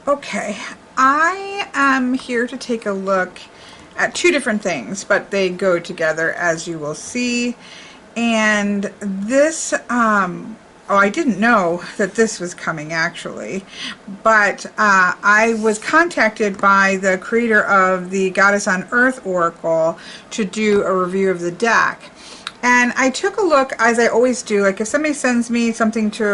Okay, I am here to take a look at two different things, but they go together, as you will see. And this, oh, I didn't know that this was coming actually, but I was contacted by the creator of the Goddess on Earth Oracle to do a review of the deck. And I took a look, as I always do, like if somebody sends me something to,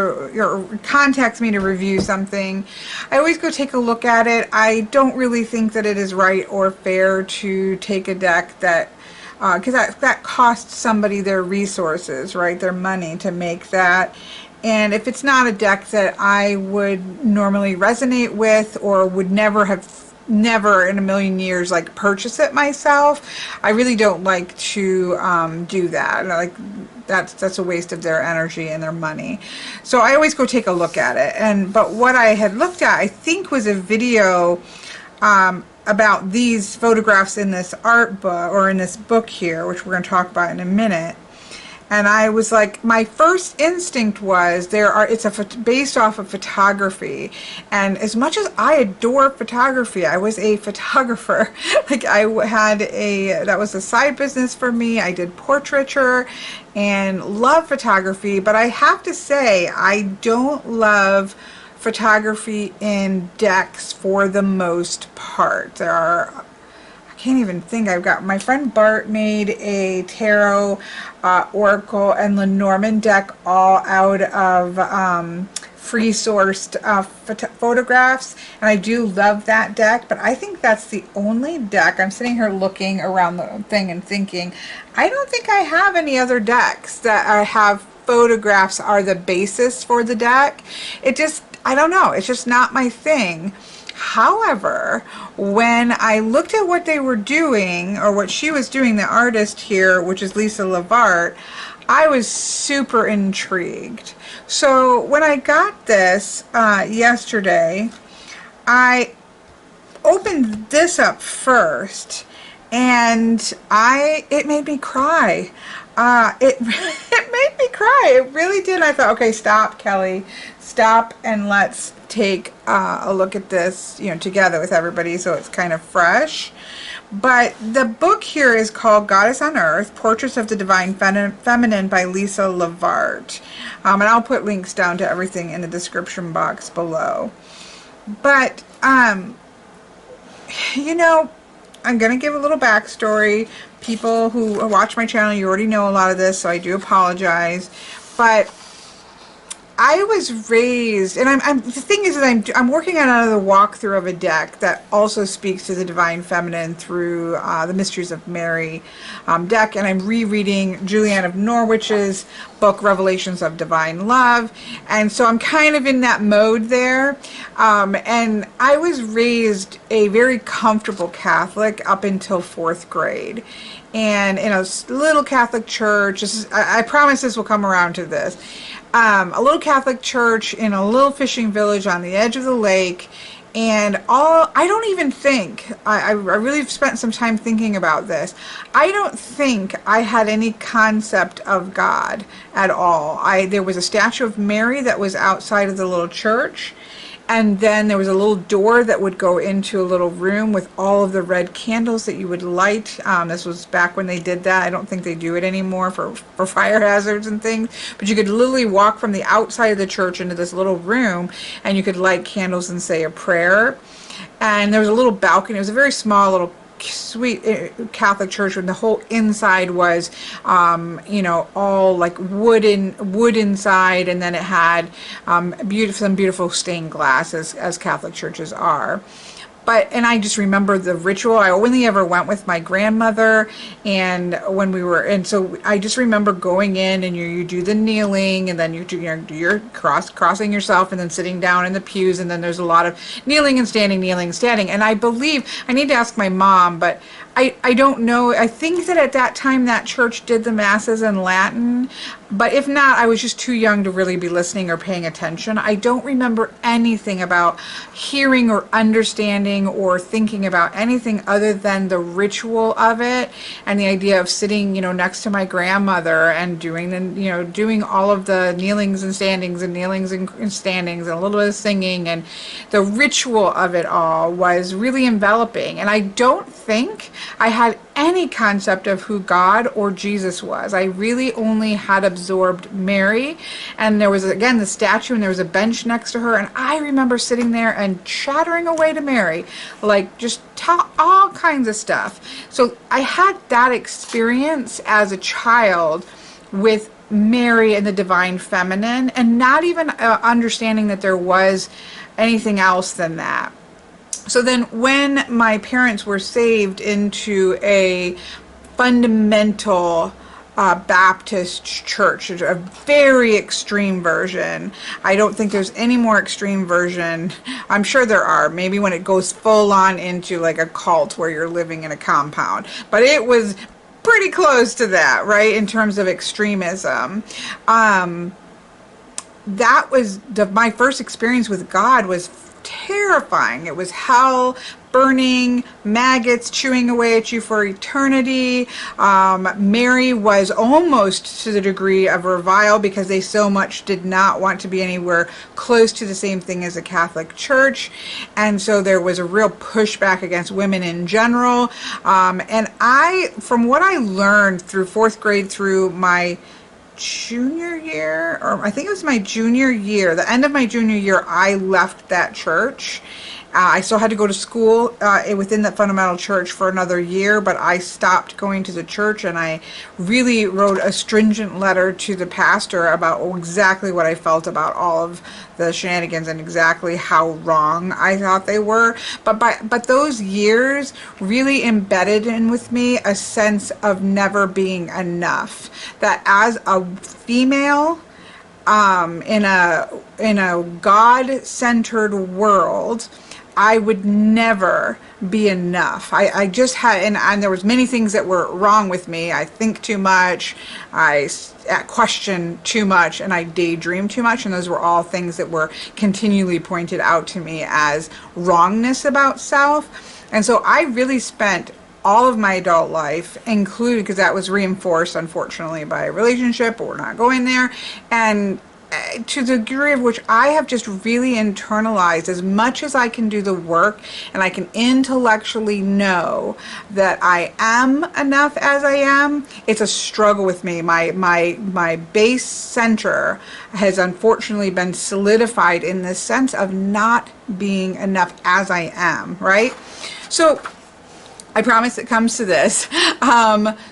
or contacts me to review something, I always go take a look at it. I don't really think that it is right or fair to take a deck that, because that costs somebody their resources, right, their money to make that. And if it's not a deck that I would normally resonate with or would never in a million years like purchase it myself, I really don't like to do that. Like that's a waste of their energy and their money. So I always go take a look at it. But what I had looked at, I think, was a video about these photographs in this art book, or in this book here, which we're going to talk about in a minute. And I was like, my first instinct was it's based off of photography. And as much as I adore photography, I was a photographer. Like that was a side business for me. I did portraiture and love photography, but I have to say, I don't love photography in decks for the most part. Can't even think. I've got my friend Bart made a tarot, oracle, and Lenormand deck all out of free sourced photographs, and I do love that deck, but I think that's the only deck. I'm sitting here looking around the thing and thinking, I don't think I have any other decks that have photographs are the basis for the deck. I don't know, it's just not my thing. However, when I looked at what they were doing, or what she was doing, the artist here, which is Lisa Levart, I was super intrigued. So when I got this yesterday, I opened this up first, and it made me cry. It made me cry. It really did. I thought, okay, stop, Kelly, stop, and let's take a look at this, together with everybody, so it's kind of fresh. But the book here is called Goddess on Earth: Portraits of the Divine Feminine by Lisa Levart. And I'll put links down to everything in the description box below. But I'm going to give a little backstory. People who watch my channel, you already know a lot of this, so I do apologize. But I was raised, and the thing is that I'm working on another walkthrough of a deck that also speaks to the Divine Feminine through the Mysteries of Mary deck, and I'm rereading Julianne of Norwich's book, Revelations of Divine Love, and so I'm kind of in that mode there. And I was raised a very comfortable Catholic up until 4th grade. And in a little Catholic church, I promise this will come around to this. A little Catholic church in a little fishing village on the edge of the lake, and I don't even think, I really spent some time thinking about this. I don't think I had any concept of God at all. There was a statue of Mary that was outside of the little church, and then there was a little door that would go into a little room with all of the red candles that you would light. This was back when they did that. I don't think they do it anymore for fire hazards and things. But you could literally walk from the outside of the church into this little room, and you could light candles and say a prayer. And there was a little balcony. It was a very small little sweet Catholic church, when the whole inside was all like wood inside, and then it had some beautiful stained glass, as Catholic churches are. And I just remember the ritual. I only ever went with my grandmother, and so I just remember going in, and you do the kneeling, and then you do your crossing yourself, and then sitting down in the pews, and then there's a lot of kneeling and standing, and I believe, I need to ask my mom, but I don't know. I think that at that time that church did the masses in Latin, but if not, I was just too young to really be listening or paying attention. I don't remember anything about hearing or understanding or thinking about anything other than the ritual of it and the idea of sitting, next to my grandmother and doing doing all of the kneelings and standings and kneelings and standings and a little bit of singing, and the ritual of it all was really enveloping. And I don't think I had any concept of who God or Jesus was. I really only had absorbed Mary, and there was, again, the statue, and there was a bench next to her, and I remember sitting there and chattering away to Mary, like just all kinds of stuff. So I had that experience as a child with Mary and the divine feminine, and not even understanding that there was anything else than that. So then when my parents were saved into a fundamental Baptist church, a very extreme version. I don't think there's any more extreme version. I'm sure there are, maybe when it goes full on into like a cult where you're living in a compound. But it was pretty close to that, right, in terms of extremism. That was my first experience with God was terrifying. It was hell, burning, maggots chewing away at you for eternity. Mary was almost to the degree of revile because they so much did not want to be anywhere close to the same thing as a Catholic Church. And so there was a real pushback against women in general. And from what I learned through fourth grade through my junior year, or I think it was my junior year, the end of my junior year, I left that church. I still had to go to school within that fundamental church for another year, but I stopped going to the church, and I really wrote a stringent letter to the pastor about exactly what I felt about all of the shenanigans and exactly how wrong I thought they were. But those years really embedded in with me a sense of never being enough. That as a female in a God-centered world, I would never be enough. I just had, and there was many things that were wrong with me. I think too much, I question too much, and I daydream too much, and those were all things that were continually pointed out to me as wrongness about self. And so I really spent all of my adult life, including, because that was reinforced, unfortunately, by a relationship, but we're not going there, and to the degree of which I have just really internalized, as much as I can do the work and I can intellectually know that I am enough as I am, it's a struggle with me. My base center has unfortunately been solidified in this sense of not being enough as I am, right? So I promise it comes to this.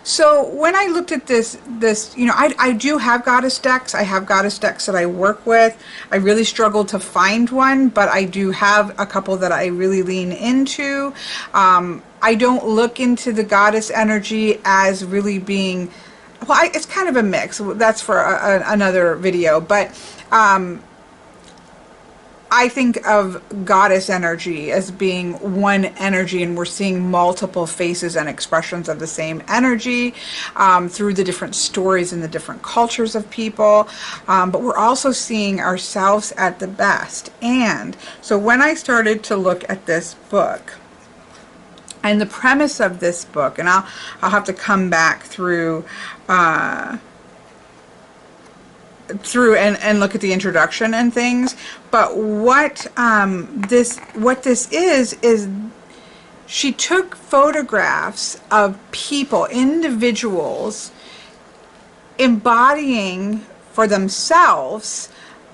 So when I looked at this, I do have goddess decks. I have goddess decks that I work with. I really struggled to find one, but I do have a couple that I really lean into. I don't look into the goddess energy as really being, well, it's kind of a mix. That's for another video, but I think of goddess energy as being one energy, and we're seeing multiple faces and expressions of the same energy through the different stories and the different cultures of people, but we're also seeing ourselves at the best. And so when I started to look at this book, and the premise of this book, and I'll have to come back through and look at the introduction and things, but what this is she took photographs of people, individuals, embodying for themselves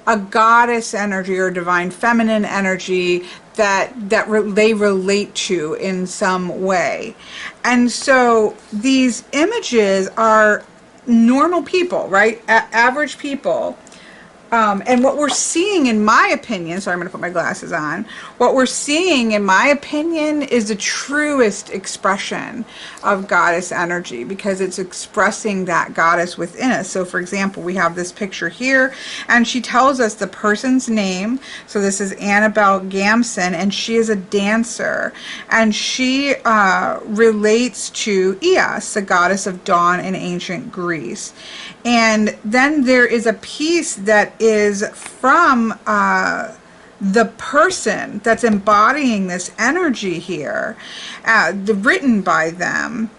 a goddess energy or divine feminine energy that they relate to in some way. And so these images are normal people, right? Average people, And what we're seeing, in my opinion, so I'm going to put my glasses on, what we're seeing, in my opinion, is the truest expression of goddess energy, because it's expressing that goddess within us. So, for example, we have this picture here, and she tells us the person's name. So this is Annabelle Gamson, and she is a dancer, and she relates to Eos, the goddess of dawn in ancient Greece. And then there is a piece that is from the person that's embodying this energy here, written by them,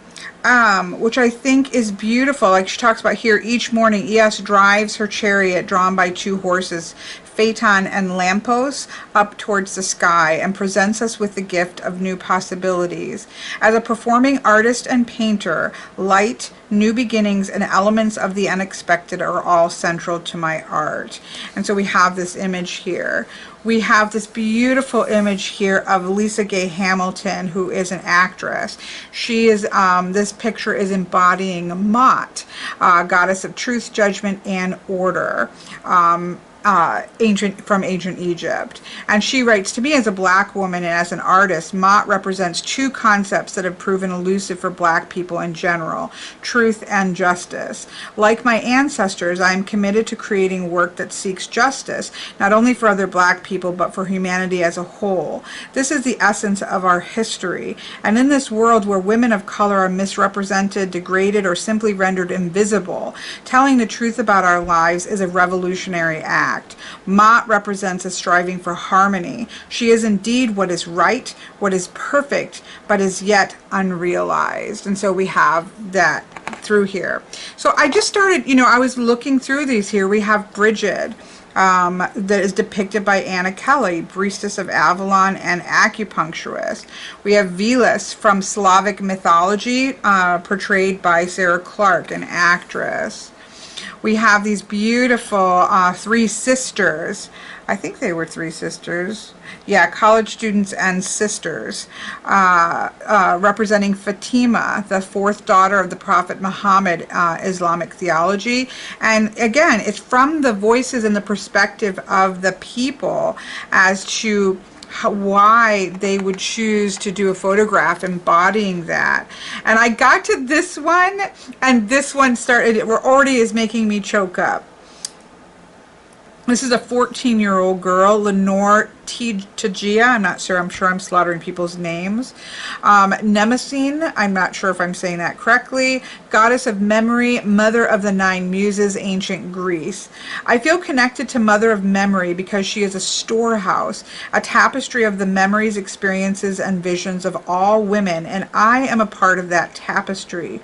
which I think is beautiful. Like she talks about here, each morning Eos drives her chariot drawn by 2 horses, Phaeton and Lampos, up towards the sky, and presents us with the gift of new possibilities. As a performing artist and painter, light, new beginnings, and elements of the unexpected are all central to my art. And so we have this image here. We have this beautiful image here of Lisa Gay Hamilton, who is an actress. She is, this picture is embodying Mot, goddess of truth, judgment, and order. From ancient Egypt. And she writes, to me, as a black woman and as an artist, Mot represents 2 concepts that have proven elusive for black people in general: truth and justice. Like my ancestors, I am committed to creating work that seeks justice, not only for other black people, but for humanity as a whole. This is the essence of our history. And in this world where women of color are misrepresented, degraded, or simply rendered invisible, telling the truth about our lives is a revolutionary act. Mot represents a striving for harmony. She is indeed what is right, what is perfect, but is yet unrealized. And so we have that through here. So I just started, I was looking through these here. We have Bridget, that is depicted by Anna Kelly, priestess of Avalon and acupuncturist. We have Veles from Slavic mythology, portrayed by Sarah Clark, an actress. We have these beautiful 3 sisters. I think they were 3 sisters. Yeah, college students and sisters, representing Fatima, the 4th daughter of the Prophet Muhammad, Islamic theology. And again, it's from the voices and the perspective of the people as to why they would choose to do a photograph embodying that. And I got to this one, and this one already is making me choke up. This is a 14-year-old girl, Lenore Tagia. I'm sure I'm slaughtering people's names. Nemesine, I'm not sure if I'm saying that correctly. Goddess of memory, mother of the 9 muses, ancient Greece. I feel connected to Mother of Memory because she is a storehouse, a tapestry of the memories, experiences, and visions of all women, and I am a part of that tapestry.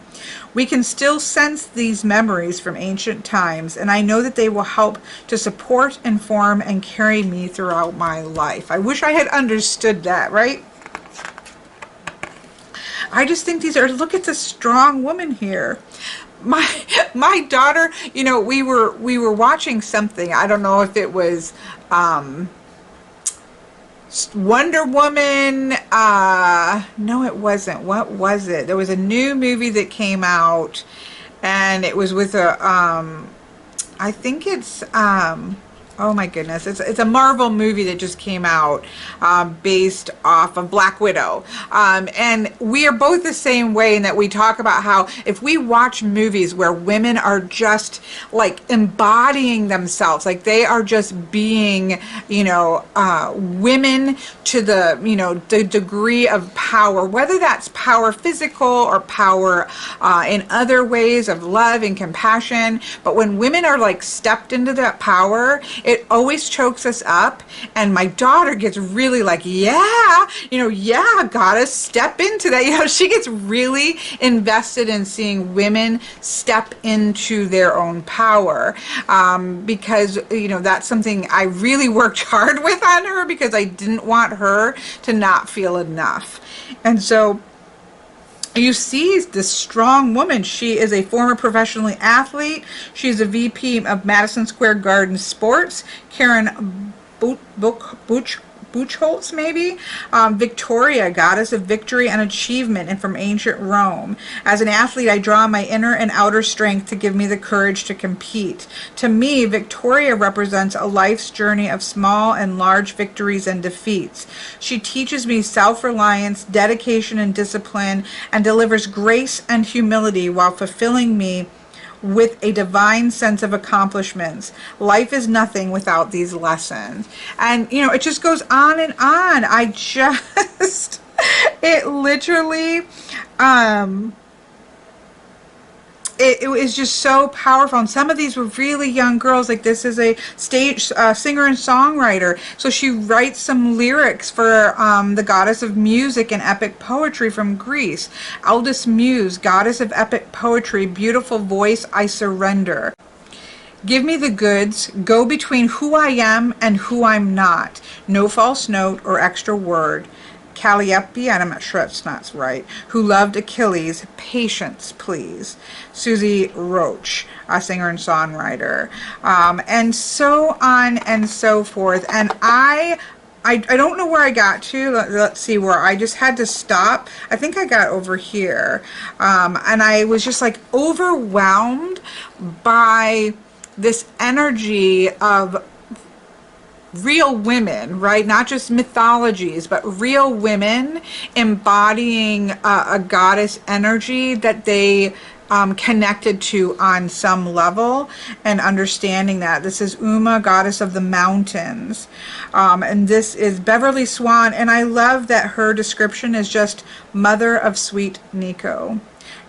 We can still sense these memories from ancient times, and I know that they will help to support, inform, and carry me throughout my life. I wish I had understood that, right? I just think these are, look at the strong woman here. My daughter, we were watching something. I don't know if it was Wonder Woman. No, it wasn't. What was it? There was a new movie that came out, and it was with a I think it's oh my goodness, it's a Marvel movie that just came out, based off of Black Widow. And we are both the same way in that we talk about how if we watch movies where women are just like embodying themselves, like they are just being, women to the, the degree of power, whether that's power physical or power in other ways of love and compassion. But when women are like stepped into that power, it always chokes us up, and my daughter gets really like, yeah, goddess, step into that. She gets really invested in seeing women step into their own power, because, that's something I really worked hard with on her, because I didn't want her to not feel enough. And so you see this strong woman. She is a former professional athlete. She's a VP of Madison Square Garden Sports. Karen Buchholz, maybe. Victoria, goddess of victory and achievement, and from ancient Rome. As an athlete, I draw my inner and outer strength to give me the courage to compete. To me, Victoria represents a life's journey of small and large victories and defeats. She teaches me self-reliance, dedication, and discipline, and delivers grace and humility while fulfilling me with a divine sense of accomplishments. Life is nothing without these lessons. And, you know, it just goes on and on. I just, it literally, it was just so powerful. And some of these were really young girls. Like, this is a stage singer and songwriter. So she writes some lyrics for the goddess of music and epic poetry from Greece. Eldest muse, goddess of epic poetry, beautiful voice, I surrender. Give me the goods, go between who I am and who I'm not. No false note or extra word. Calliope, and I'm not sure that's not right, who loved Achilles, patience, please. Susie Roach, a singer and songwriter, and so on and so forth. And I don't know where I got to. Let's see, where I just had to stop. I think I got over here. And I was just like overwhelmed by this energy of real women, right? Not just mythologies, but real women embodying a goddess energy that they connected to on some level, and understanding that. This is Uma, goddess of the mountains. And this is Beverly Swan, and I love that her description is just mother of sweet Nico.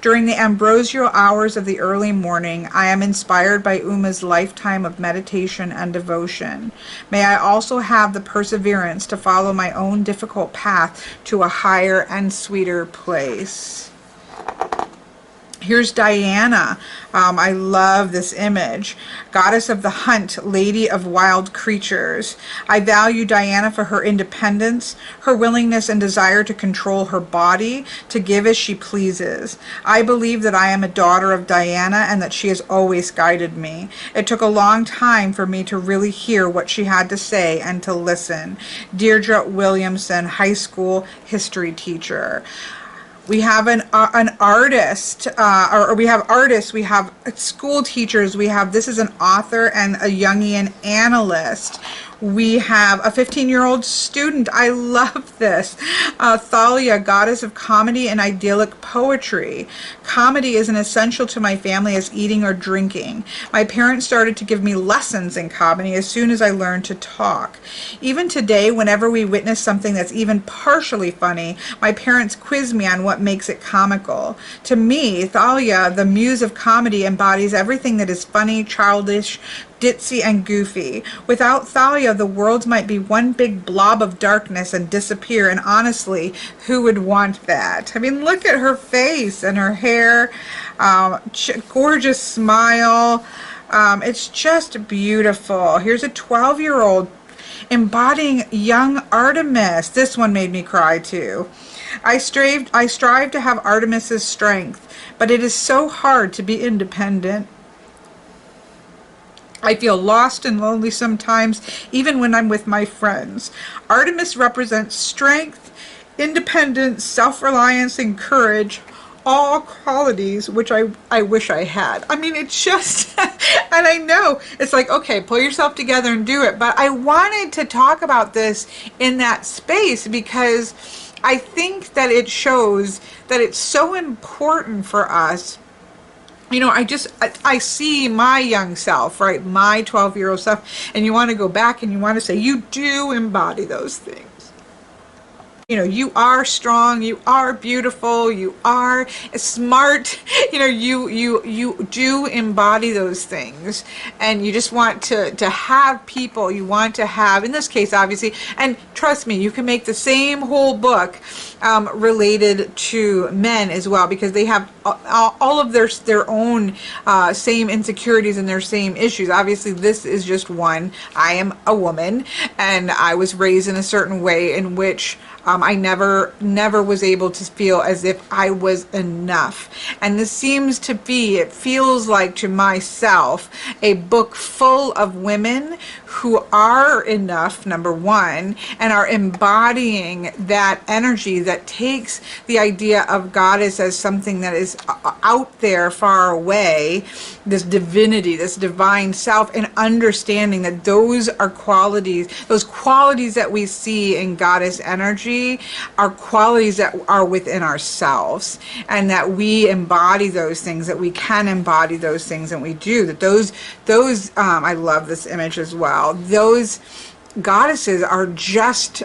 During the ambrosial hours of the early morning, I am inspired by Uma's lifetime of meditation and devotion. May I also have the perseverance to follow my own difficult path to a higher and sweeter place. Here's Diana. I love this image. Goddess of the hunt, lady of wild creatures. I value Diana for her independence, her willingness and desire to control her body, to give as she pleases. I believe that I am a daughter of Diana and that she has always guided me. It took a long time for me to really hear what she had to say and to listen. Deirdre Williamson, high school history teacher. We have an artist, or we have artists, we have school teachers, this is an author and a Jungian analyst. We have a 15-year-old student. I love this. Thalia, goddess of comedy and idyllic poetry. Comedy is an essential to my family as eating or drinking. My parents started to give me lessons in comedy as soon as I learned to talk. Even today, whenever we witness something that's even partially funny, my parents quiz me on what makes it comical. To me, Thalia, the muse of comedy, embodies everything that is funny, childish, ditzy, and goofy. Without Thalia, the world might be one big blob of darkness and disappear, and honestly, who would want that? I mean, look at her face and her hair, gorgeous smile. It's just beautiful. Here's a 12-year-old embodying young Artemis. This one made me cry too. I strive to have Artemis's strength, but it is so hard to be independent. I feel lost and lonely sometimes, even when I'm with my friends. Artemis represents strength, independence, self-reliance, and courage, all qualities which I wish I had. I mean, it's just, and I know, it's like, okay, pull yourself together and do it. But I wanted to talk about this in that space because I think that it shows that it's so important for us. You know, I see my young self, right? My 12-year-old self, and you want to go back and you want to say, you do embody those things. You know, you are strong, you are beautiful, you are smart, you know, you do embody those things, and you just want to have people, you want to have, in this case, obviously, and trust me, you can make the same whole book related to men as well, because they have all of their own same insecurities and their same issues. Obviously, this is just one. I am a woman, and I was raised in a certain way in which I never was able to feel as if I was enough. And this seems to be, it feels like to myself, a book full of women who are enough, number one, and are embodying that energy that takes the idea of goddess as something that is out there, far away, this divinity, this divine self, and understanding that those are qualities, those qualities that we see in goddess energy are qualities that are within ourselves, and that we embody those things, that we can embody those things, and we do. That those I love this image as well. Those goddesses are just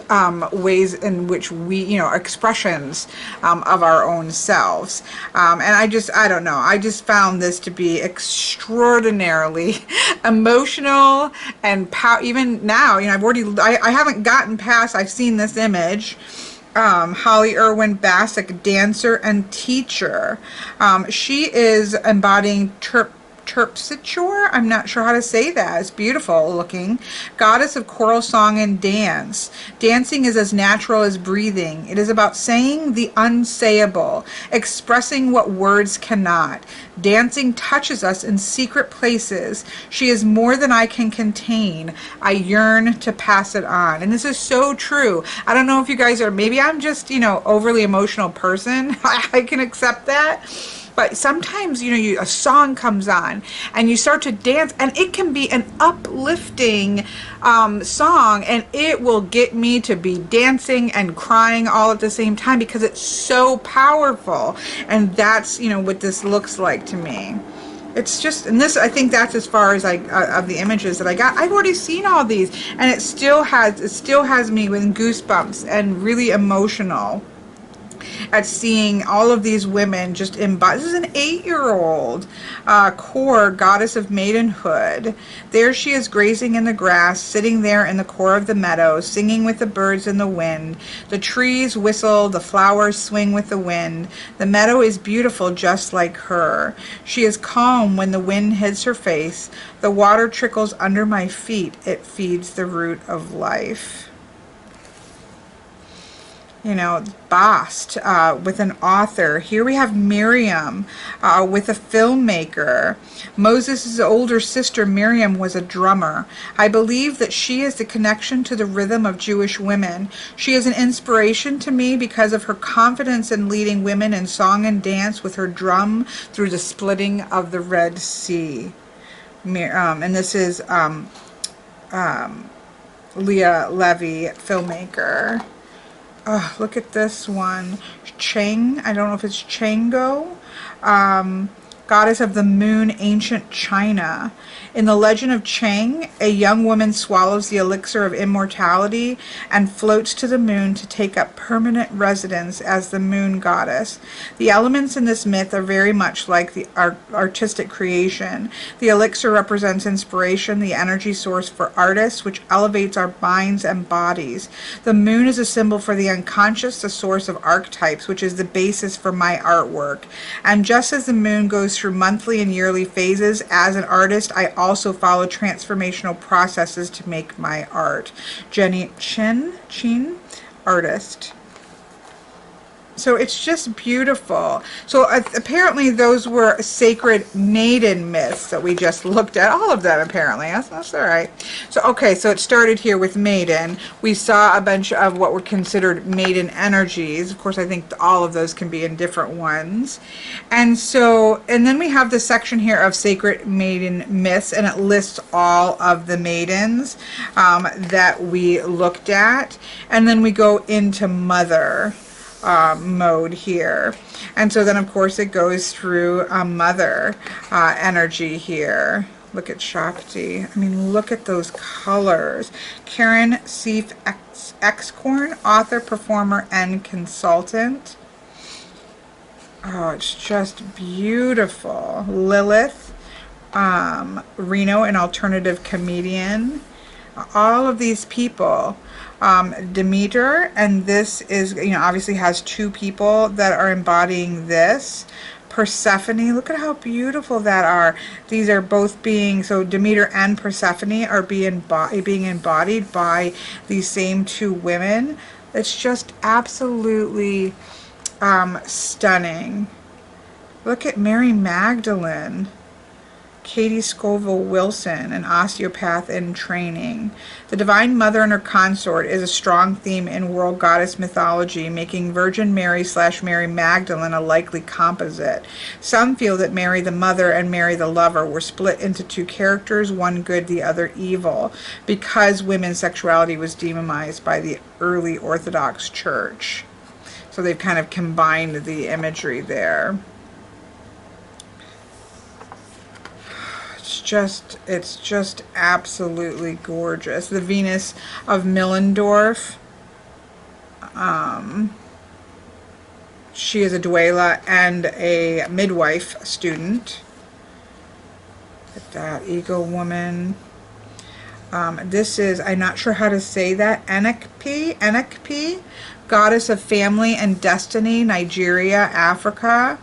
ways in which we, expressions of our own selves. And I don't know, I just found this to be extraordinarily emotional and even now, I haven't gotten past, I've seen this image. Holly Irwin Bassick, dancer and teacher. She is embodying Terpsichore, I'm not sure how to say that. It's beautiful looking. Goddess of choral song and dance. Dancing is as natural as breathing. It is about saying the unsayable, expressing what words cannot. Dancing touches us in secret places. She is more than I can contain. I yearn to pass it on. And this is so true. I don't know if you guys are, maybe I'm just, overly emotional person. I can accept that. But sometimes, a song comes on and you start to dance, and it can be an uplifting song, and it will get me to be dancing and crying all at the same time because it's so powerful. And that's, what this looks like to me. It's just, and this, I think that's as far as of the images that I got. I've already seen all these, and it still has me with goosebumps and really emotional at seeing all of these women just embody. This is an 8-year-old core goddess of maidenhood. There she is grazing in the grass, sitting there in the core of the meadow, singing with the birds in the wind. The trees whistle, the flowers swing with the wind. The meadow is beautiful just like her. She is calm when the wind hits her face. The water trickles under my feet. It feeds the root of life. Bast with an author. Here we have Miriam with a filmmaker. Moses' older sister Miriam was a drummer. I believe that she is the connection to the rhythm of Jewish women. She is an inspiration to me because of her confidence in leading women in song and dance with her drum through the splitting of the Red Sea. And this is Leah Levy, filmmaker. Oh, look at this one. Cheng, I don't know if it's Chango. Goddess of the moon, ancient China. In the legend of Cheng, a young woman swallows the elixir of immortality and floats to the moon to take up permanent residence as the moon goddess. The elements in this myth are very much like the artistic creation. The elixir represents inspiration, the energy source for artists, which elevates our minds and bodies. The moon is a symbol for the unconscious, the source of archetypes, which is the basis for my artwork. And just as the moon goes through monthly and yearly phases, as an artist, I also follow transformational processes to make my art. Jenny Chin, artist. So it's just beautiful. So apparently those were sacred maiden myths that we just looked at. All of them, apparently. That's all right. So, okay, so it started here with Maiden. We saw a bunch of what were considered maiden energies. Of course, I think all of those can be in different ones. And then we have the section here of sacred maiden myths, and it lists all of the maidens that we looked at. And then we go into mother mode here, and so then of course it goes through mother energy here. Look at Shakti. I mean, look at those colors. Karen Seif Excorn, author, performer, and consultant. Oh, it's just beautiful. Lilith, Reno, an alternative comedian. All of these people. Demeter, and this is, obviously has two people that are embodying this. Persephone. Look at how beautiful that are. These are both being, so Demeter and Persephone are being embodied by these same two women. It's just absolutely stunning. Look at Mary Magdalene. Katie Scoville Wilson, an osteopath in training. The Divine Mother and her consort is a strong theme in world goddess mythology, making Virgin Mary / Mary Magdalene a likely composite. Some feel that Mary the Mother and Mary the Lover were split into two characters, one good, the other evil, because women's sexuality was demonized by the early Orthodox Church. So they've kind of combined the imagery there. It's just absolutely gorgeous. The Venus of Millendorf. She is a doula and a midwife student. Look at that ego woman. This is, I'm not sure how to say that, Enekpi, goddess of family and destiny, Nigeria, Africa.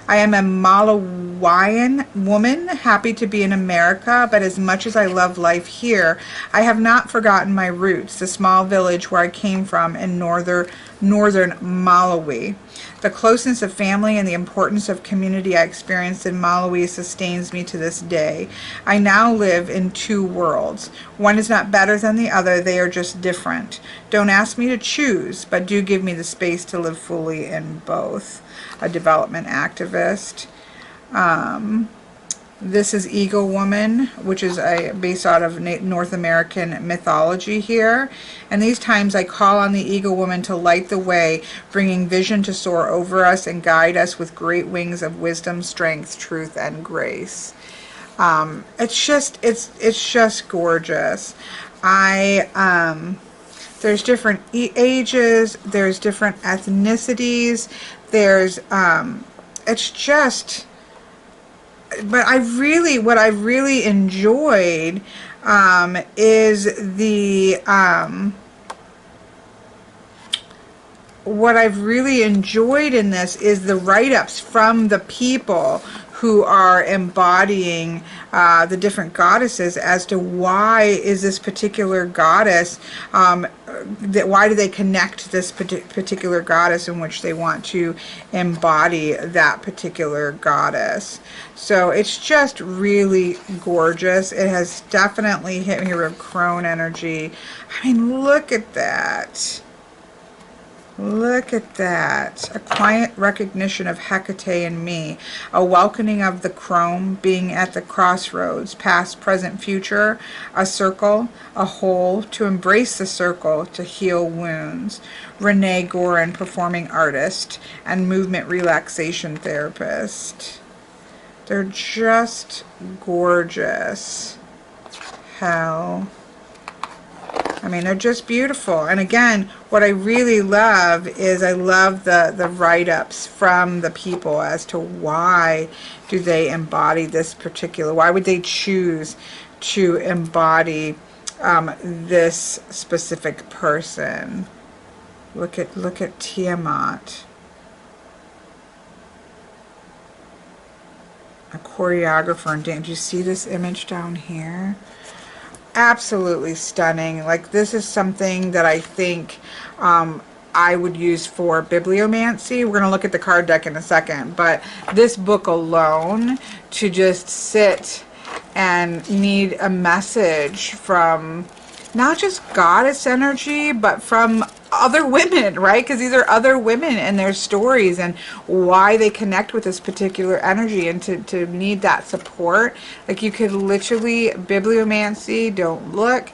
I am a Malawian woman, happy to be in America, but as much as I love life here, I have not forgotten my roots, the small village where I came from in northern Malawi. The closeness of family and the importance of community I experienced in Malawi sustains me to this day. I now live in two worlds. One is not better than the other, they are just different. Don't ask me to choose, but do give me the space to live fully in both. A development activist. This is Ego Woman, which is based out of North American mythology here. And these times I call on the Ego Woman to light the way, bringing vision to soar over us and guide us with great wings of wisdom, strength, truth, and grace. It's just gorgeous. There's different ages, there's different ethnicities, there's, it's just, but what I really enjoyed, is what I've really enjoyed in this is the write-ups from the people who are embodying the different goddesses as to why is this particular goddess, why do they connect this particular goddess in which they want to embody that particular goddess. So it's just really gorgeous. It has definitely hit me with crone energy. I mean, look at that. Look at that. A quiet recognition of Hecate in me. A welcoming of the crone, being at the crossroads, past, present, future, a circle, a whole, to embrace the circle, to heal wounds. Renee Gorin, performing artist and movement relaxation therapist. They're just gorgeous. Hell. I mean, they're just beautiful. And again, what I really love is I love the write-ups from the people as to why do they embody this particular, why would they choose to embody this specific person. Look at Tiamat. A choreographer and dance. Do you see this image down here? Absolutely stunning. Like, this is something that I think I would use for bibliomancy. We're going to look at the card deck in a second, but this book alone, to just sit and need a message from not just goddess energy, but from other women, right? Because these are other women and their stories and why they connect with this particular energy, and to need that support. Like, you could literally bibliomancy, don't look,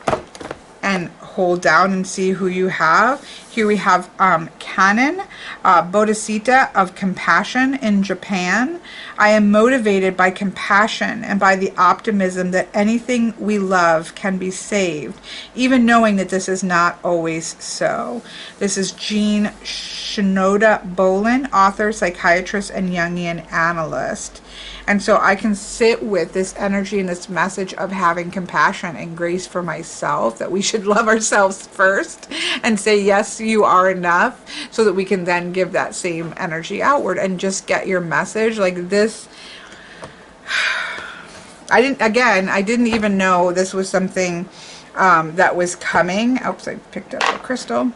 and hold down and see who you have. Here we have Canon, Bodhisattva of compassion in Japan. I am motivated by compassion and by the optimism that anything we love can be saved, even knowing that this is not always so. This is Jean Shinoda Bolin, author, psychiatrist, and Jungian analyst. And so I can sit with this energy and this message of having compassion and grace for myself, that we should love ourselves ourselves first and say, yes, you are enough, so that we can then give that same energy outward and just get your message. Like this, I didn't even know this was something that was coming. Oops, I picked up a crystal.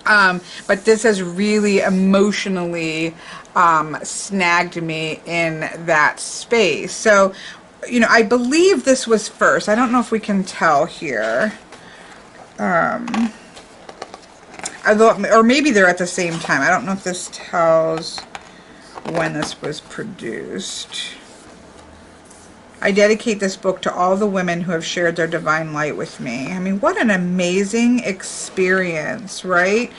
But this has really emotionally snagged me in that space. So, you know, I believe this was first. I don't know if we can tell here. Or maybe they're at the same time. I don't know if this tells when this was produced. I dedicate this book to all the women who have shared their divine light with me. I mean, what an amazing experience, right?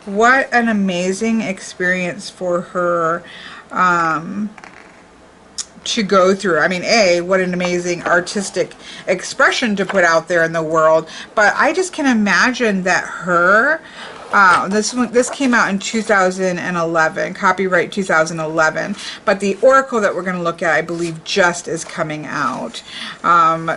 What an amazing experience for her to go through. I mean, what an amazing artistic expression to put out there in the world. But I just can imagine that her, this came out in 2011, copyright 2011, but the oracle that we're going to look at, I believe, just is coming out.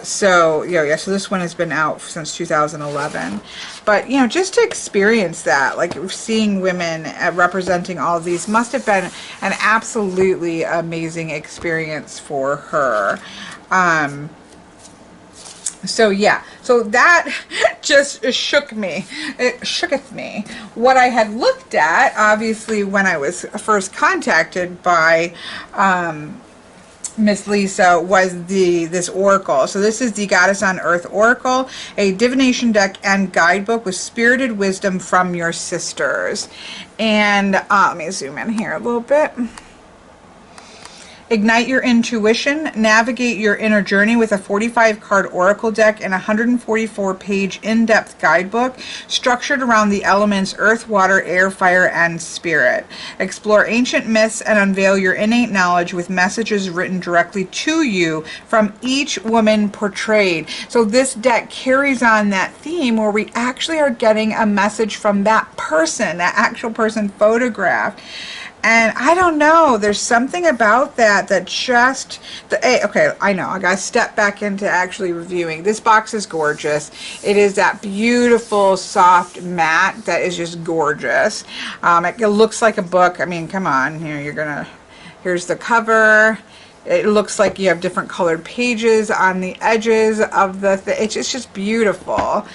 So this one has been out since 2011. But, you know, just to experience that, like seeing women representing all of these must have been an absolutely amazing experience for her. So yeah, so that just shook me. It shooketh me. What I had looked at, obviously, when I was first contacted by Miss Lisa, was this oracle. So this is the Goddess on Earth Oracle, a divination deck and guidebook with spirited wisdom from your sisters. And let me zoom in here a little bit. Ignite your intuition, navigate your inner journey with a 45-card oracle deck and a 144-page in-depth guidebook structured around the elements earth, water, air, fire, and spirit. Explore ancient myths and unveil your innate knowledge with messages written directly to you from each woman portrayed. So this deck carries on that theme where we actually are getting a message from that person, that actual person photographed. And I don't know, there's something about that just, okay, I know, I gotta step back into actually reviewing. This box is gorgeous. It is that beautiful, soft matte that is just gorgeous. It looks like a book. I mean, come on, here, here's the cover. It looks like you have different colored pages on the edges of the thing. It's just beautiful.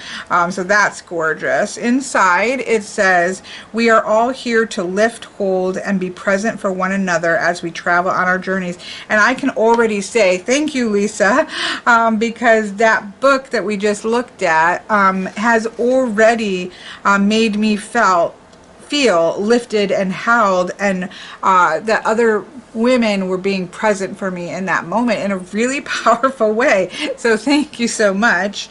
So that's gorgeous. Inside it says, we are all here to lift, hold, and be present for one another as we travel on our journeys. And I can already say, thank you, Lisa, because that book that we just looked at has already made me feel lifted and held, and that other women were being present for me in that moment in a really powerful way. So thank you so much.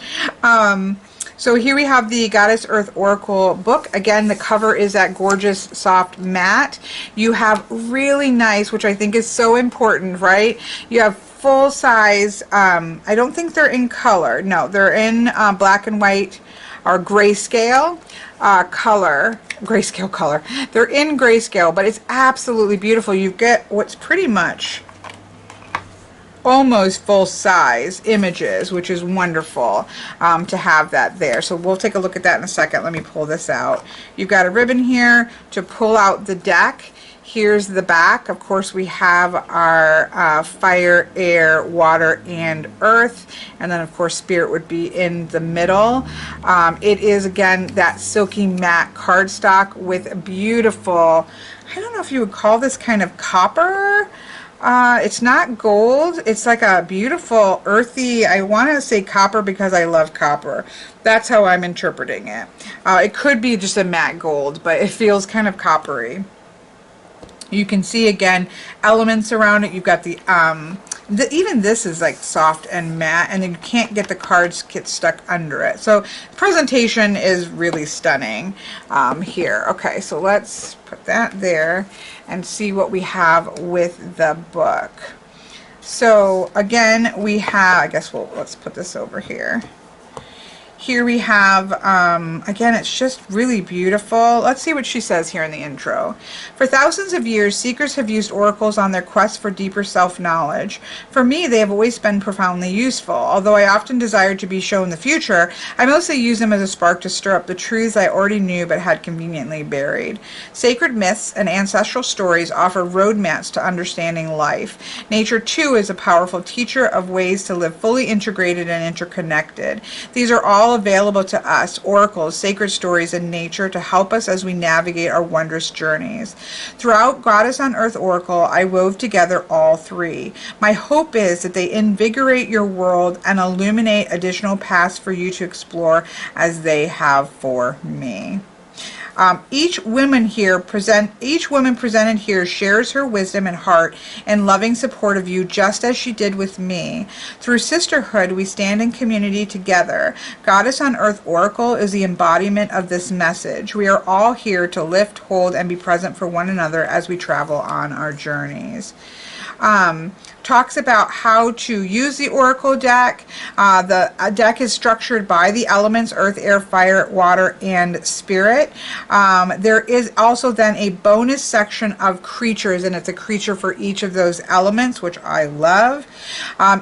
So here we have the Goddess Earth Oracle book. Again, the cover is that gorgeous soft matte. You have really nice, which I think is so important, right? You have full size, I don't think they're in color. No, they're in black and white or grayscale grayscale color. They're in grayscale, but it's absolutely beautiful. You get what's pretty much almost full size images, which is wonderful to have that there. So we'll take a look at that in a second. Let me pull this out. You've got a ribbon here to pull out the deck. Here's the back. Of course, we have our fire, air, water, and earth. And then, of course, spirit would be in the middle. It is, again, that silky matte cardstock with beautiful, I don't know if you would call this kind of copper. It's not gold. It's like a beautiful earthy, I want to say copper because I love copper. That's how I'm interpreting it. It could be just a matte gold, but it feels kind of coppery. You can see, again, elements around it. You've got the, even this is like soft and matte, and then you can't get the cards get stuck under it. So presentation is really stunning here. Okay, so let's put that there and see what we have with the book. So again, we have, I guess let's put this over here. Here we have, again, it's just really beautiful. Let's see what she says here in the intro. For thousands of years, seekers have used oracles on their quest for deeper self-knowledge. For me, they have always been profoundly useful. Although I often desired to be shown the future, I mostly use them as a spark to stir up the truths I already knew but had conveniently buried. Sacred myths and ancestral stories offer roadmaps to understanding life. Nature, too, is a powerful teacher of ways to live fully integrated and interconnected. These are all available to us, oracles, sacred stories, and nature to help us as we navigate our wondrous journeys. Throughout Goddess on Earth Oracle, I wove together all three. My hope is that they invigorate your world and illuminate additional paths for you to explore as they have for me. Each woman presented here shares her wisdom and heart in loving support of you, just as she did with me. Through sisterhood, we stand in community together. Goddess on Earth Oracle is the embodiment of this message. We are all here to lift, hold, and be present for one another as we travel on our journeys. Talks about how to use the Oracle deck. The deck is structured by the elements earth, air, fire, water, and spirit. There is also then a bonus section of creatures, and it's a creature for each of those elements, which I love.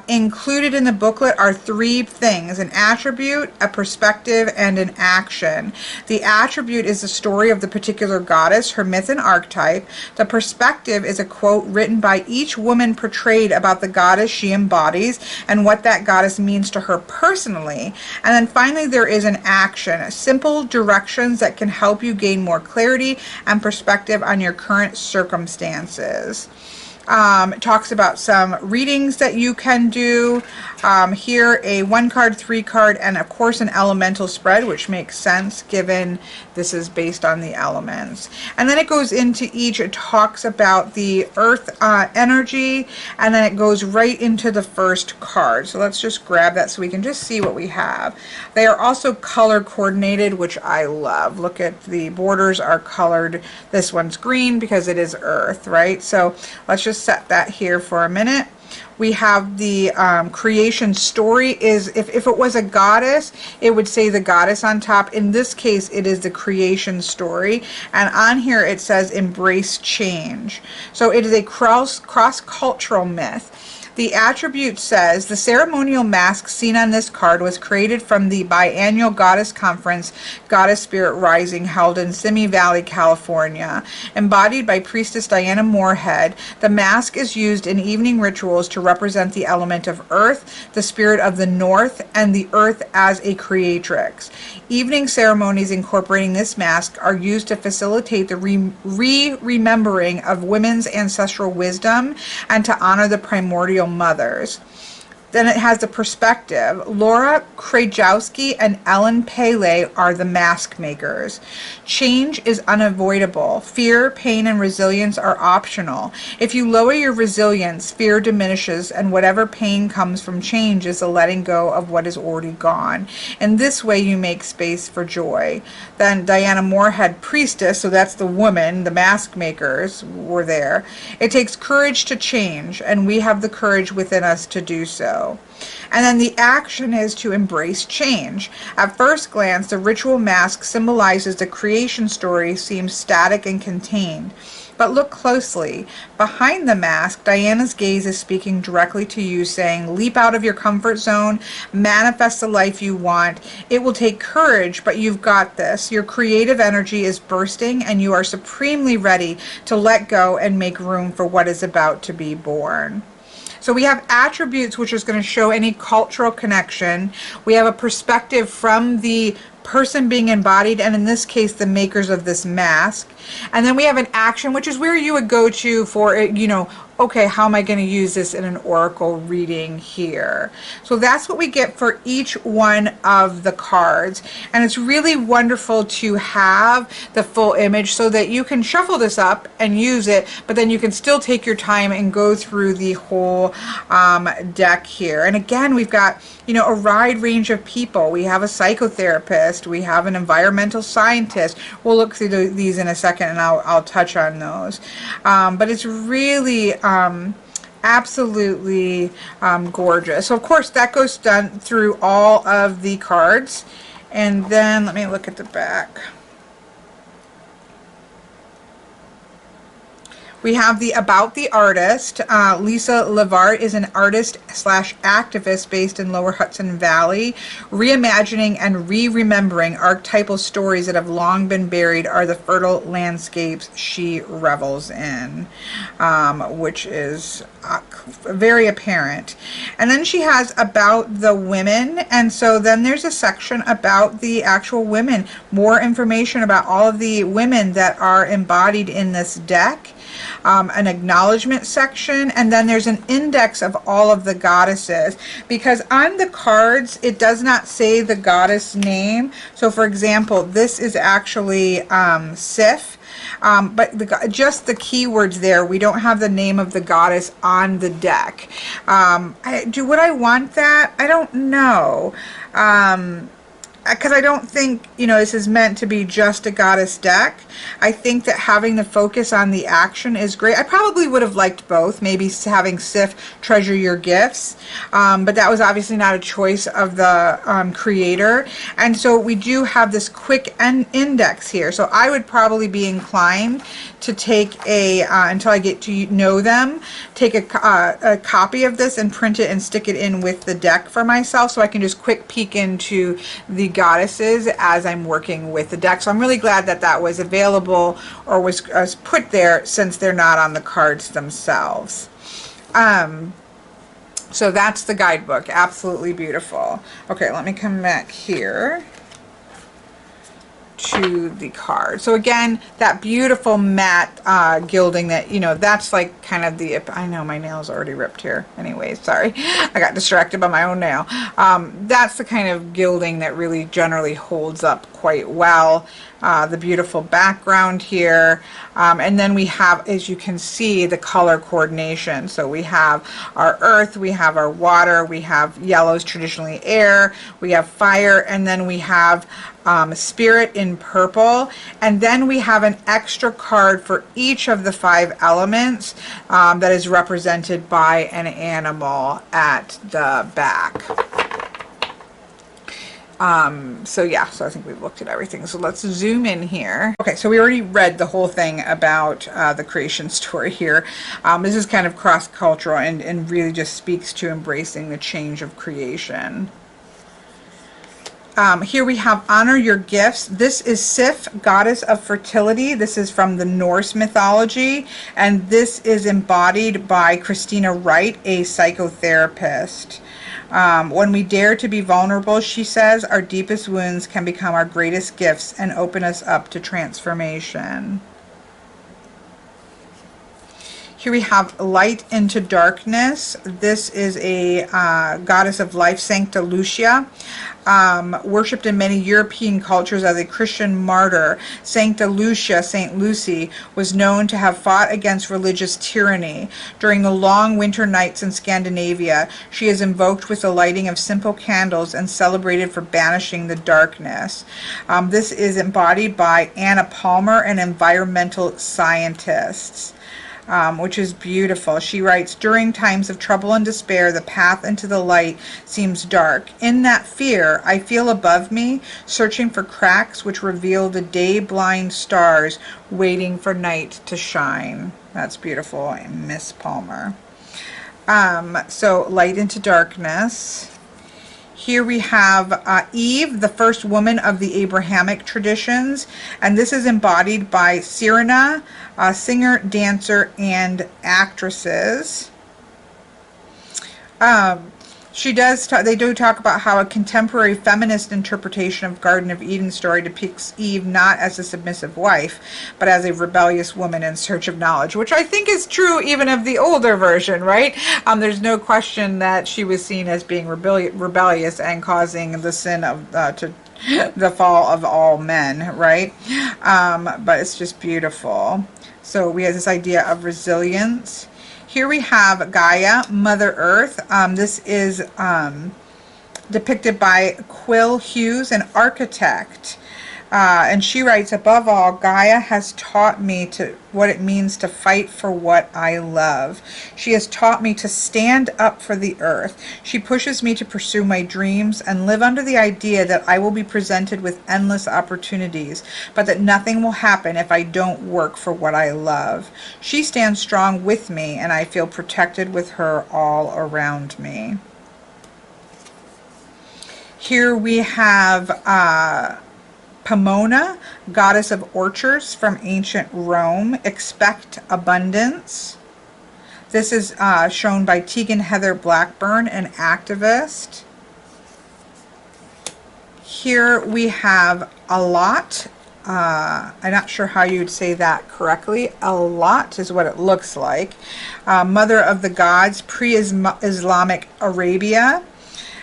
Included in the booklet are three things: an attribute, a perspective, and an action. The attribute is the story of the particular goddess, her myth and archetype. The perspective is a quote written by each woman portrayed about the goddess she embodies and what that goddess means to her personally. And then finally, there is an action, simple directions that can help you gain more clarity and perspective on your current circumstances. It talks about some readings that you can do. Here, a 1-card, 3-card, and of course an elemental spread, which makes sense given this is based on the elements. And then it goes into each. It talks about the earth energy, and then it goes right into the first card. So let's just grab that so we can just see what we have. They are also color coordinated, which I love. Look at the borders are colored. This one's green because it is earth, right? So let's just set that here for a minute. We have the creation story is, if it was a goddess, it would say the goddess on top. In this case, it is the creation story. And on here, it says embrace change. So it is a cross-cultural myth. The attribute says, the ceremonial mask seen on this card was created from the biannual goddess conference, Goddess Spirit Rising, held in Simi Valley, California. Embodied by Priestess Diana Moorhead, the mask is used in evening rituals to represent the element of earth, the spirit of the north, and the earth as a creatrix. Evening ceremonies incorporating this mask are used to facilitate the remembering of women's ancestral wisdom and to honor the primordial mothers. Then it has the perspective. Laura Krajewski and Ellen Pele are the mask makers. Change is unavoidable. Fear, pain, and resilience are optional. If you lower your resilience, fear diminishes, and whatever pain comes from change is a letting go of what is already gone. In this way, you make space for joy. Then Diana Moorhead, priestess, so that's the woman, the mask makers were there. It takes courage to change, and we have the courage within us to do so. And then the action is to embrace change. At first glance, the ritual mask symbolizes the creation story seems static and contained. But look closely. Behind the mask, Diana's gaze is speaking directly to you, saying, leap out of your comfort zone, manifest the life you want. It will take courage, but you've got this. Your creative energy is bursting, and you are supremely ready to let go and make room for what is about to be born. So we have attributes, which is going to show any cultural connection. We have a perspective from the person being embodied, and in this case, the makers of this mask. And then we have an action, which is where you would go to for, okay, how am I going to use this in an oracle reading here? So that's what we get for each one of the cards. And it's really wonderful to have the full image so that you can shuffle this up and use it, but then you can still take your time and go through the whole deck here. And again, we've got, a wide range of people. We have a psychotherapist. We have an environmental scientist. We'll look through these in a second, and I'll touch on those. But it's really absolutely gorgeous. So of course that goes done through all of the cards, And then let me look at the back. We have the About the Artist. Lisa Levart is an artist slash activist based in Lower Hudson Valley. Reimagining and re-remembering archetypal stories that have long been buried are the fertile landscapes she revels in, which is very apparent. And then she has About the Women, and so then there's a section about the actual women, more information about all of the women that are embodied in this deck. An acknowledgement section, and then there's an index of all of the goddesses, because on the cards it does not say the goddess name. So for example, this is actually Sif, but just the keywords there. We don't have the name of the goddess on the deck. Would I want that? I don't know. Because I don't think, this is meant to be just a goddess deck. I think that having the focus on the action is great. I probably would have liked both, maybe having Sif treasure your gifts, but that was obviously not a choice of the creator. And so we do have this quick index here. So I would probably be inclined to take until I get to know them, take a copy of this and print it and stick it in with the deck for myself, so I can just quick peek into the goddesses as I'm working with the deck. So I'm really glad that that was available or was put there, since they're not on the cards themselves. So that's the guidebook. Absolutely beautiful. Okay, let me come back here to the card. So again, that beautiful matte gilding that, that's like kind of the, I know my nail's already ripped here. Anyways, sorry. I got distracted by my own nail. That's the kind of gilding that really generally holds up quite well. The beautiful background here. And then we have, as you can see, the color coordination. So we have our earth, we have our water, we have yellows, traditionally air, we have fire, and then we have spirit in purple. And then we have an extra card for each of the 5 elements that is represented by an animal at the back. So I think we've looked at everything. So let's zoom in here. Okay, so we already read the whole thing about the creation story here. This is kind of cross-cultural and really just speaks to embracing the change of creation. Here we have Honor Your Gifts. This is Sif, goddess of fertility. This is from the Norse mythology, and this is embodied by Christina Wright, a psychotherapist. When we dare to be vulnerable, she says, our deepest wounds can become our greatest gifts and open us up to transformation. Here we have Light into Darkness. This is a goddess of life, Saint Delucia. Worshipped in many European cultures as a Christian martyr, Saint Delucia, Saint Lucie, was known to have fought against religious tyranny. During the long winter nights in Scandinavia, she is invoked with the lighting of simple candles and celebrated for banishing the darkness. This is embodied by Anna Palmer, an environmental scientist. Which is beautiful. She writes, during times of trouble and despair, the path into the light seems dark. In that fear, I feel above me, searching for cracks which reveal the day-blind stars waiting for night to shine. That's beautiful, Miss Palmer. So, Light into Darkness. Here we have Eve, the first woman of the Abrahamic traditions, and this is embodied by Sirena, singer, dancer, and actresses. They do talk about how a contemporary feminist interpretation of Garden of Eden story depicts Eve not as a submissive wife, but as a rebellious woman in search of knowledge, which I think is true even of the older version, right? There's no question that she was seen as being rebellious and causing the sin of the fall of all men, right? But it's just beautiful. So we have this idea of resilience. Here we have Gaia, Mother Earth. This is depicted by Quill Hughes, an architect. And she writes, above all, Gaia has taught me what it means to fight for what I love. She has taught me to stand up for the earth. She pushes me to pursue my dreams and live under the idea that I will be presented with endless opportunities, but that nothing will happen if I don't work for what I love. She stands strong with me, and I feel protected with her all around me. Here we have Pomona, goddess of orchards from ancient Rome. Expect abundance. This is shown by Tegan Heather Blackburn, an activist. Here we have Alat. I'm not sure how you'd say that correctly. Alat is what it looks like. Mother of the gods, pre-Islamic Arabia.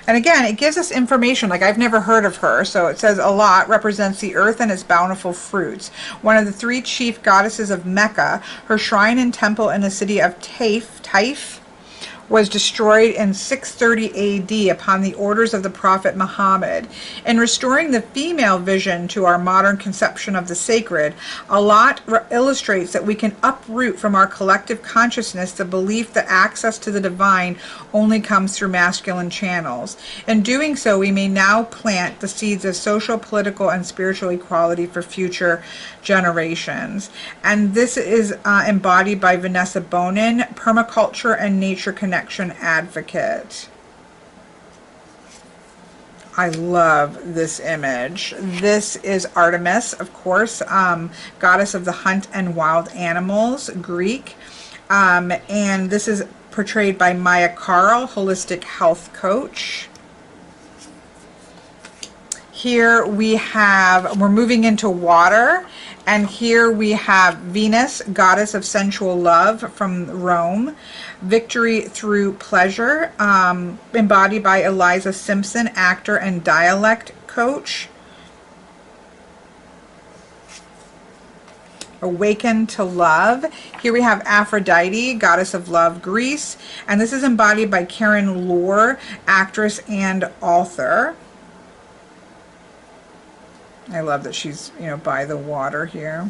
And again, it gives us information, like I've never heard of her. So it says Alat represents the earth and its bountiful fruits. One of the three chief goddesses of Mecca, her shrine and temple in the city of Taif was destroyed in 630 AD upon the orders of the Prophet Muhammad. In restoring the female vision to our modern conception of the sacred, Alat illustrates that we can uproot from our collective consciousness the belief that access to the divine only comes through masculine channels. In doing so, we may now plant the seeds of social, political, and spiritual equality for future generations. And this is embodied by Vanessa Bonin, permaculture and nature connection advocate. I love this image. This is Artemis, of course, goddess of the hunt and wild animals, Greek. And this is portrayed by Maya Carl, holistic health coach. Here we're moving into water, and here we have Venus, goddess of sensual love from Rome. Victory through pleasure, embodied by Eliza Simpson, actor and dialect coach. Awaken to love. Here we have Aphrodite, goddess of love, Greece. And this is embodied by Karen Lohr, actress and author. I love that she's, by the water here.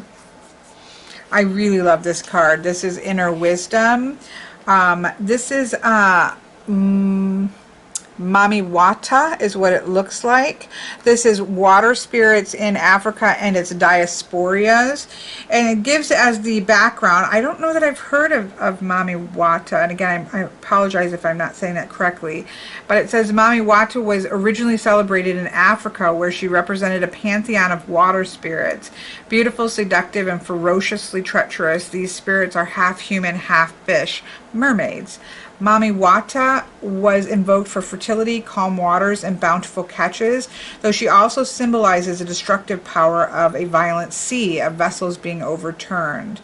I really love this card. This is Inner Wisdom. This is Mamiwata is what it looks like. This is water spirits in Africa and its diasporias. And it gives as the background, I don't know that I've heard of Mamiwata. And again, I apologize if I'm not saying that correctly. But it says Mamiwata was originally celebrated in Africa, where she represented a pantheon of water spirits. Beautiful, seductive, and ferociously treacherous, these spirits are half human, half fish, mermaids. Mamiwata was invoked for fertility, calm waters, and bountiful catches, though she also symbolizes the destructive power of a violent sea, of vessels being overturned.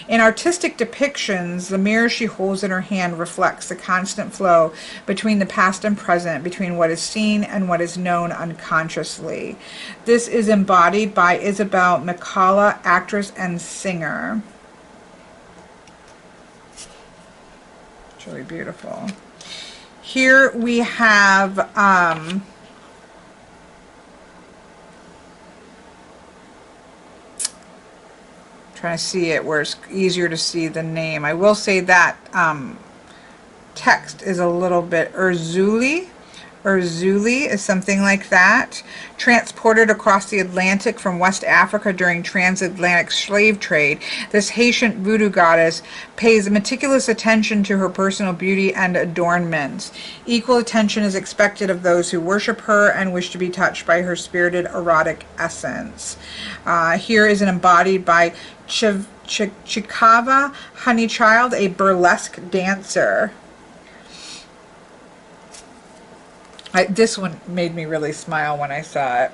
In artistic depictions, the mirror she holds in her hand reflects the constant flow between the past and present, between what is seen and what is known unconsciously. This is embodied by Isabel McCalla, actress and singer. It's really beautiful. Here we have trying to see it where it's easier to see the name. I will say that text is a little bit Urzuli. Urzuli is something like that. Transported across the Atlantic from West Africa during transatlantic slave trade, this Haitian voodoo goddess pays meticulous attention to her personal beauty and adornments. Equal attention is expected of those who worship her and wish to be touched by her spirited erotic essence. Here is an embodied by Chikava Honeychild, a burlesque dancer. This one made me really smile when I saw it.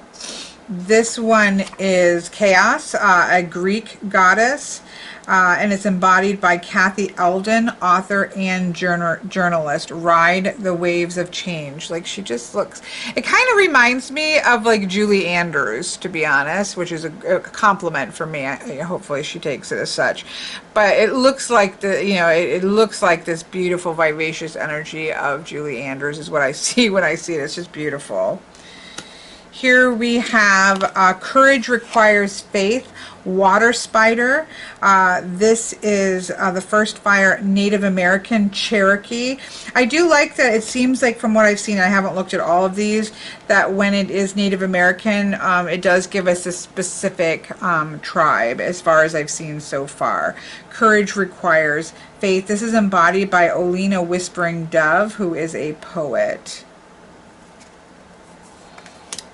This one is Chaos, a Greek goddess, and it's embodied by Kathy Eldon, author and journalist. Ride the waves of change. Like, she just looks, it kind of reminds me of like Julie Andrews, to be honest, which is a compliment for me. Hopefully she takes it as such. But it looks like it looks like this beautiful, vivacious energy of Julie Andrews is what I see when I see it. It's just beautiful. Here we have Courage Requires Faith, Water Spider. This is the first fire Native American Cherokee. I do like that it seems like from what I've seen, I haven't looked at all of these, that when it is Native American, it does give us a specific tribe as far as I've seen so far. Courage Requires Faith. This is embodied by Olena Whispering Dove, who is a poet.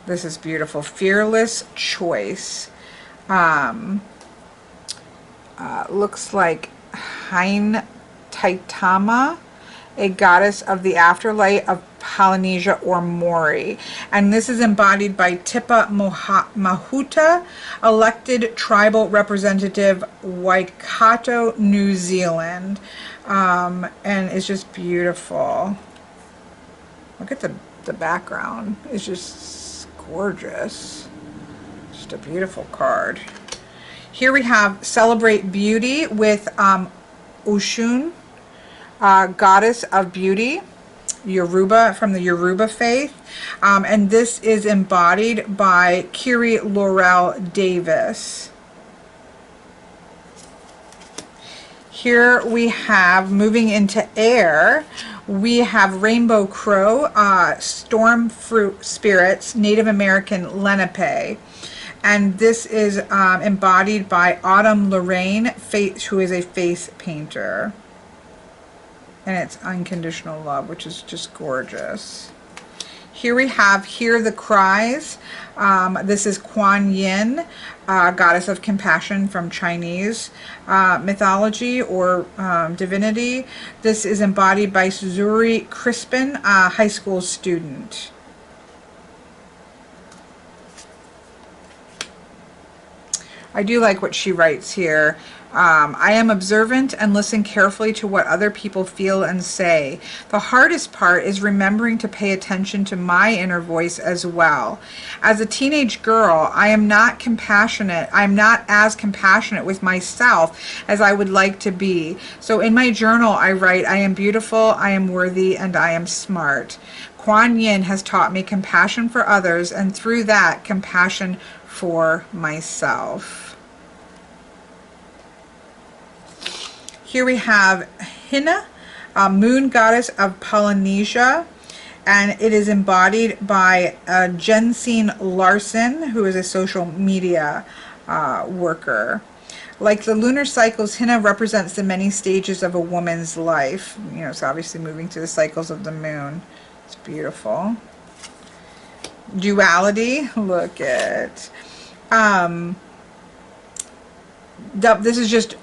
This is beautiful. Fearless Choice. Looks like Hein Taitama, a goddess of the afterlife of Polynesia or Mori. And this is embodied by Tipa Mahuta, elected tribal representative, Waikato, New Zealand. And it's just beautiful. Look at the background. It's just gorgeous. Just a beautiful card. Here we have Celebrate Beauty with Oshun, goddess of beauty, Yoruba, from the Yoruba faith. And this is embodied by Kiri Laurel Davis. Here we have, moving into air, we have Rainbow Crow, Storm Fruit Spirits, Native American Lenape. And this is embodied by Autumn Lorraine, who is a face painter. And it's Unconditional Love, which is just gorgeous. Here we have Hear the Cries. This is Kuan Yin, goddess of compassion from Chinese mythology or divinity. This is embodied by Suzuri Crispin, a high school student. I do like what she writes here. I am observant and listen carefully to what other people feel and say. The hardest part is remembering to pay attention to my inner voice as well. As a teenage girl, I am not compassionate. I'm not as compassionate with myself as I would like to be. So in my journal, I write, I am beautiful, I am worthy, and I am smart. Kuan Yin has taught me compassion for others, and through that, compassion for myself. Here we have Hina, moon goddess of Polynesia, and it is embodied by Jensine Larson, who is a social media worker. Like the lunar cycles, Hina represents the many stages of a woman's life. You know, it's obviously moving through the cycles of the moon. It's beautiful. Duality, look at. This is just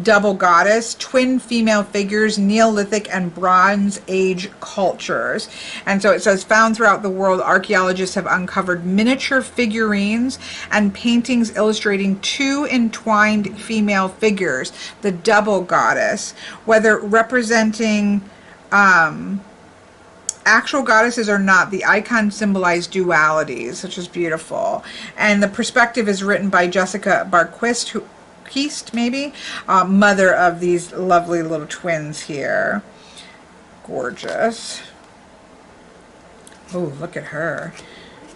double goddess, twin female figures, Neolithic and Bronze Age cultures. And so it says, found throughout the world, archaeologists have uncovered miniature figurines and paintings illustrating two entwined female figures, the double goddess, whether representing actual goddesses or not, the icons symbolize dualities, which is beautiful. And the perspective is written by Jessica Barquist, maybe, mother of these lovely little twins here. Gorgeous. Oh, look at her.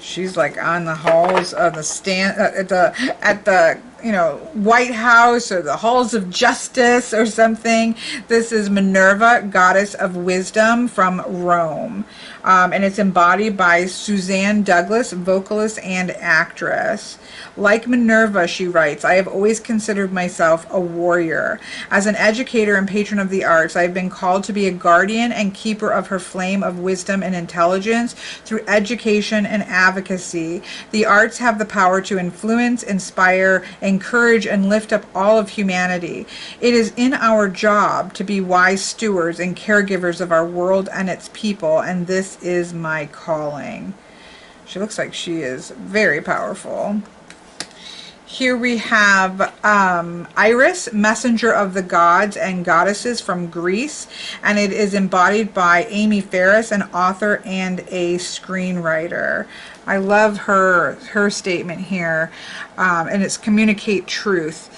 She's like on the halls of the stand at the you know, White House or the halls of justice or something. This is Minerva, goddess of wisdom from Rome. And it's embodied by Suzanne Douglas, vocalist and actress. Like Minerva, she writes, I have always considered myself a warrior. As an educator and patron of the arts, I have been called to be a guardian and keeper of her flame of wisdom and intelligence through education and advocacy. The arts have the power to influence, inspire, encourage, and lift up all of humanity. It is in our job to be wise stewards and caregivers of our world and its people, and this is my calling. She looks like she is very powerful. Here we have Iris, messenger of the gods and goddesses from Greece, and it is embodied by Amy Ferris, an author and a screenwriter. I love her statement here, and it's communicate truth.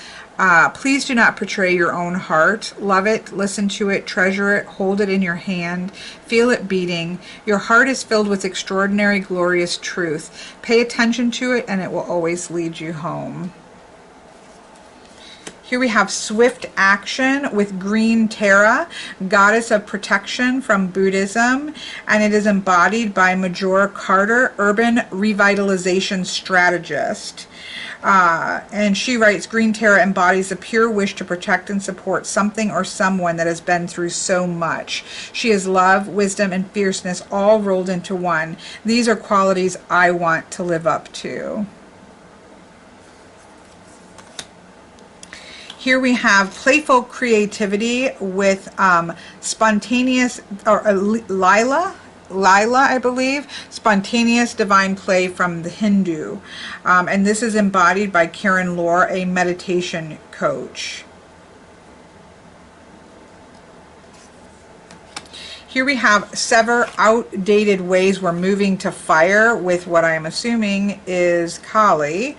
Please do not betray your own heart. Love it, listen to it, treasure it, hold it in your hand, feel it beating. Your heart is filled with extraordinary, glorious truth. Pay attention to it, and it will always lead you home. Here we have swift action with green Tara, goddess of protection from Buddhism, and it is embodied by Majora Carter, urban revitalization strategist. And she writes, Green Tara embodies a pure wish to protect and support something or someone that has been through so much. She is love, wisdom, and fierceness all rolled into one. These are qualities I want to live up to. Here we have playful creativity with spontaneous, or Lila, I believe, spontaneous divine play from the Hindu. And this is embodied by Karen Lore, a meditation coach. Here we have sever outdated ways we're moving to fire with what I am assuming is Kali.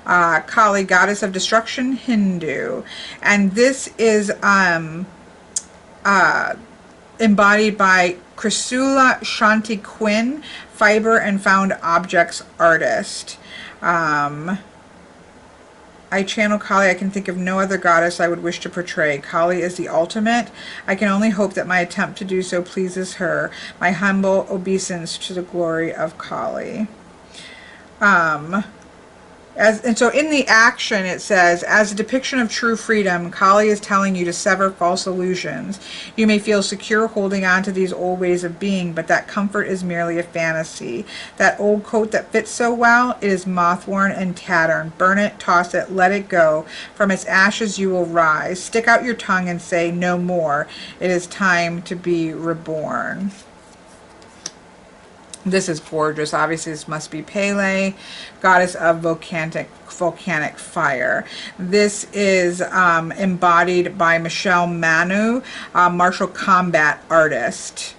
Kali, goddess of destruction, Hindu. And this is embodied by Chrysula Shanti Quinn, fiber and found objects artist. I channel Kali. I can think of no other goddess I would wish to portray. Kali is the ultimate. I can only hope that my attempt to do so pleases her. My humble obeisance to the glory of Kali. And so in the action it says, as a depiction of true freedom, Kali is telling you to sever false illusions. You may feel secure holding on to these old ways of being, but that comfort is merely a fantasy. That old coat that fits so well, it is moth-worn and tattered. Burn it, toss it, let it go. From its ashes you will rise. Stick out your tongue and say, no more. It is time to be reborn. This is gorgeous. Obviously, this must be Pele, goddess of volcanic fire. This is embodied by Michelle Manu, martial combat artist.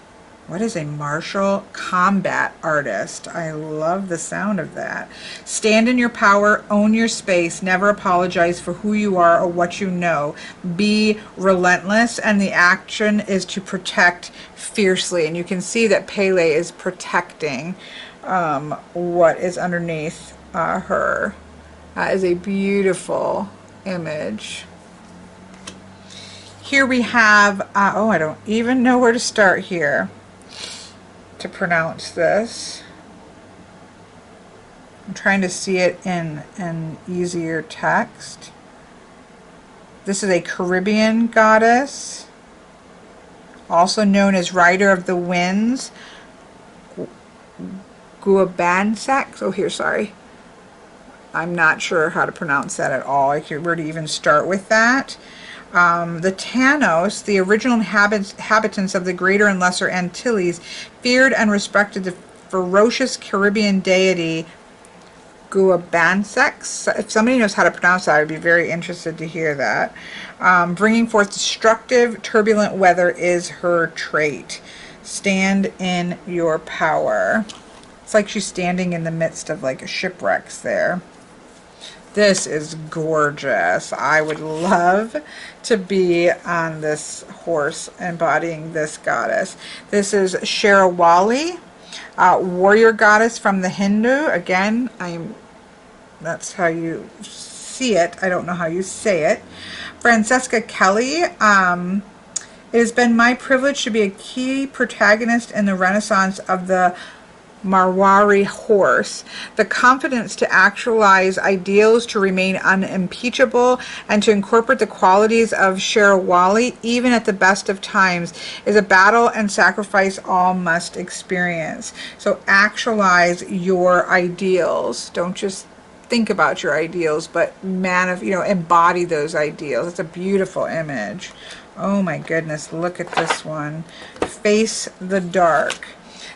What is a martial combat artist? I love the sound of that. Stand in your power, own your space, never apologize for who you are or what you know. Be relentless, and the action is to protect fiercely. And you can see that Pele is protecting what is underneath her. That is a beautiful image. Here we have, oh, I don't even know where to start here to pronounce this. I'm trying to see it in an easier text. This is a Caribbean goddess, also known as Rider of the Winds, Guabansax. Oh, here, sorry. I'm not sure how to pronounce that at all. Where to even start with that. The Tanos, the original inhabitants of the Greater and Lesser Antilles, feared and respected the ferocious Caribbean deity Guabansax. If somebody knows how to pronounce that, I'd be very interested to hear that. Bringing forth destructive, turbulent weather is her trait. Stand in your power. It's like she's standing in the midst of like shipwrecks there. This is gorgeous. I would love to be on this horse embodying this goddess. This is Sherawali, warrior goddess from the Hindu. Again, that's how you see it. I don't know how you say it. Francesca Kelly. It has been my privilege to be a key protagonist in the renaissance of the Marwari horse, the confidence to actualize ideals, to remain unimpeachable, and to incorporate the qualities of Sherawali, even at the best of times, is a battle and sacrifice all must experience. So actualize your ideals. Don't just think about your ideals, but embody those ideals. It's a beautiful image. Oh my goodness, look at this one. Face the Dark.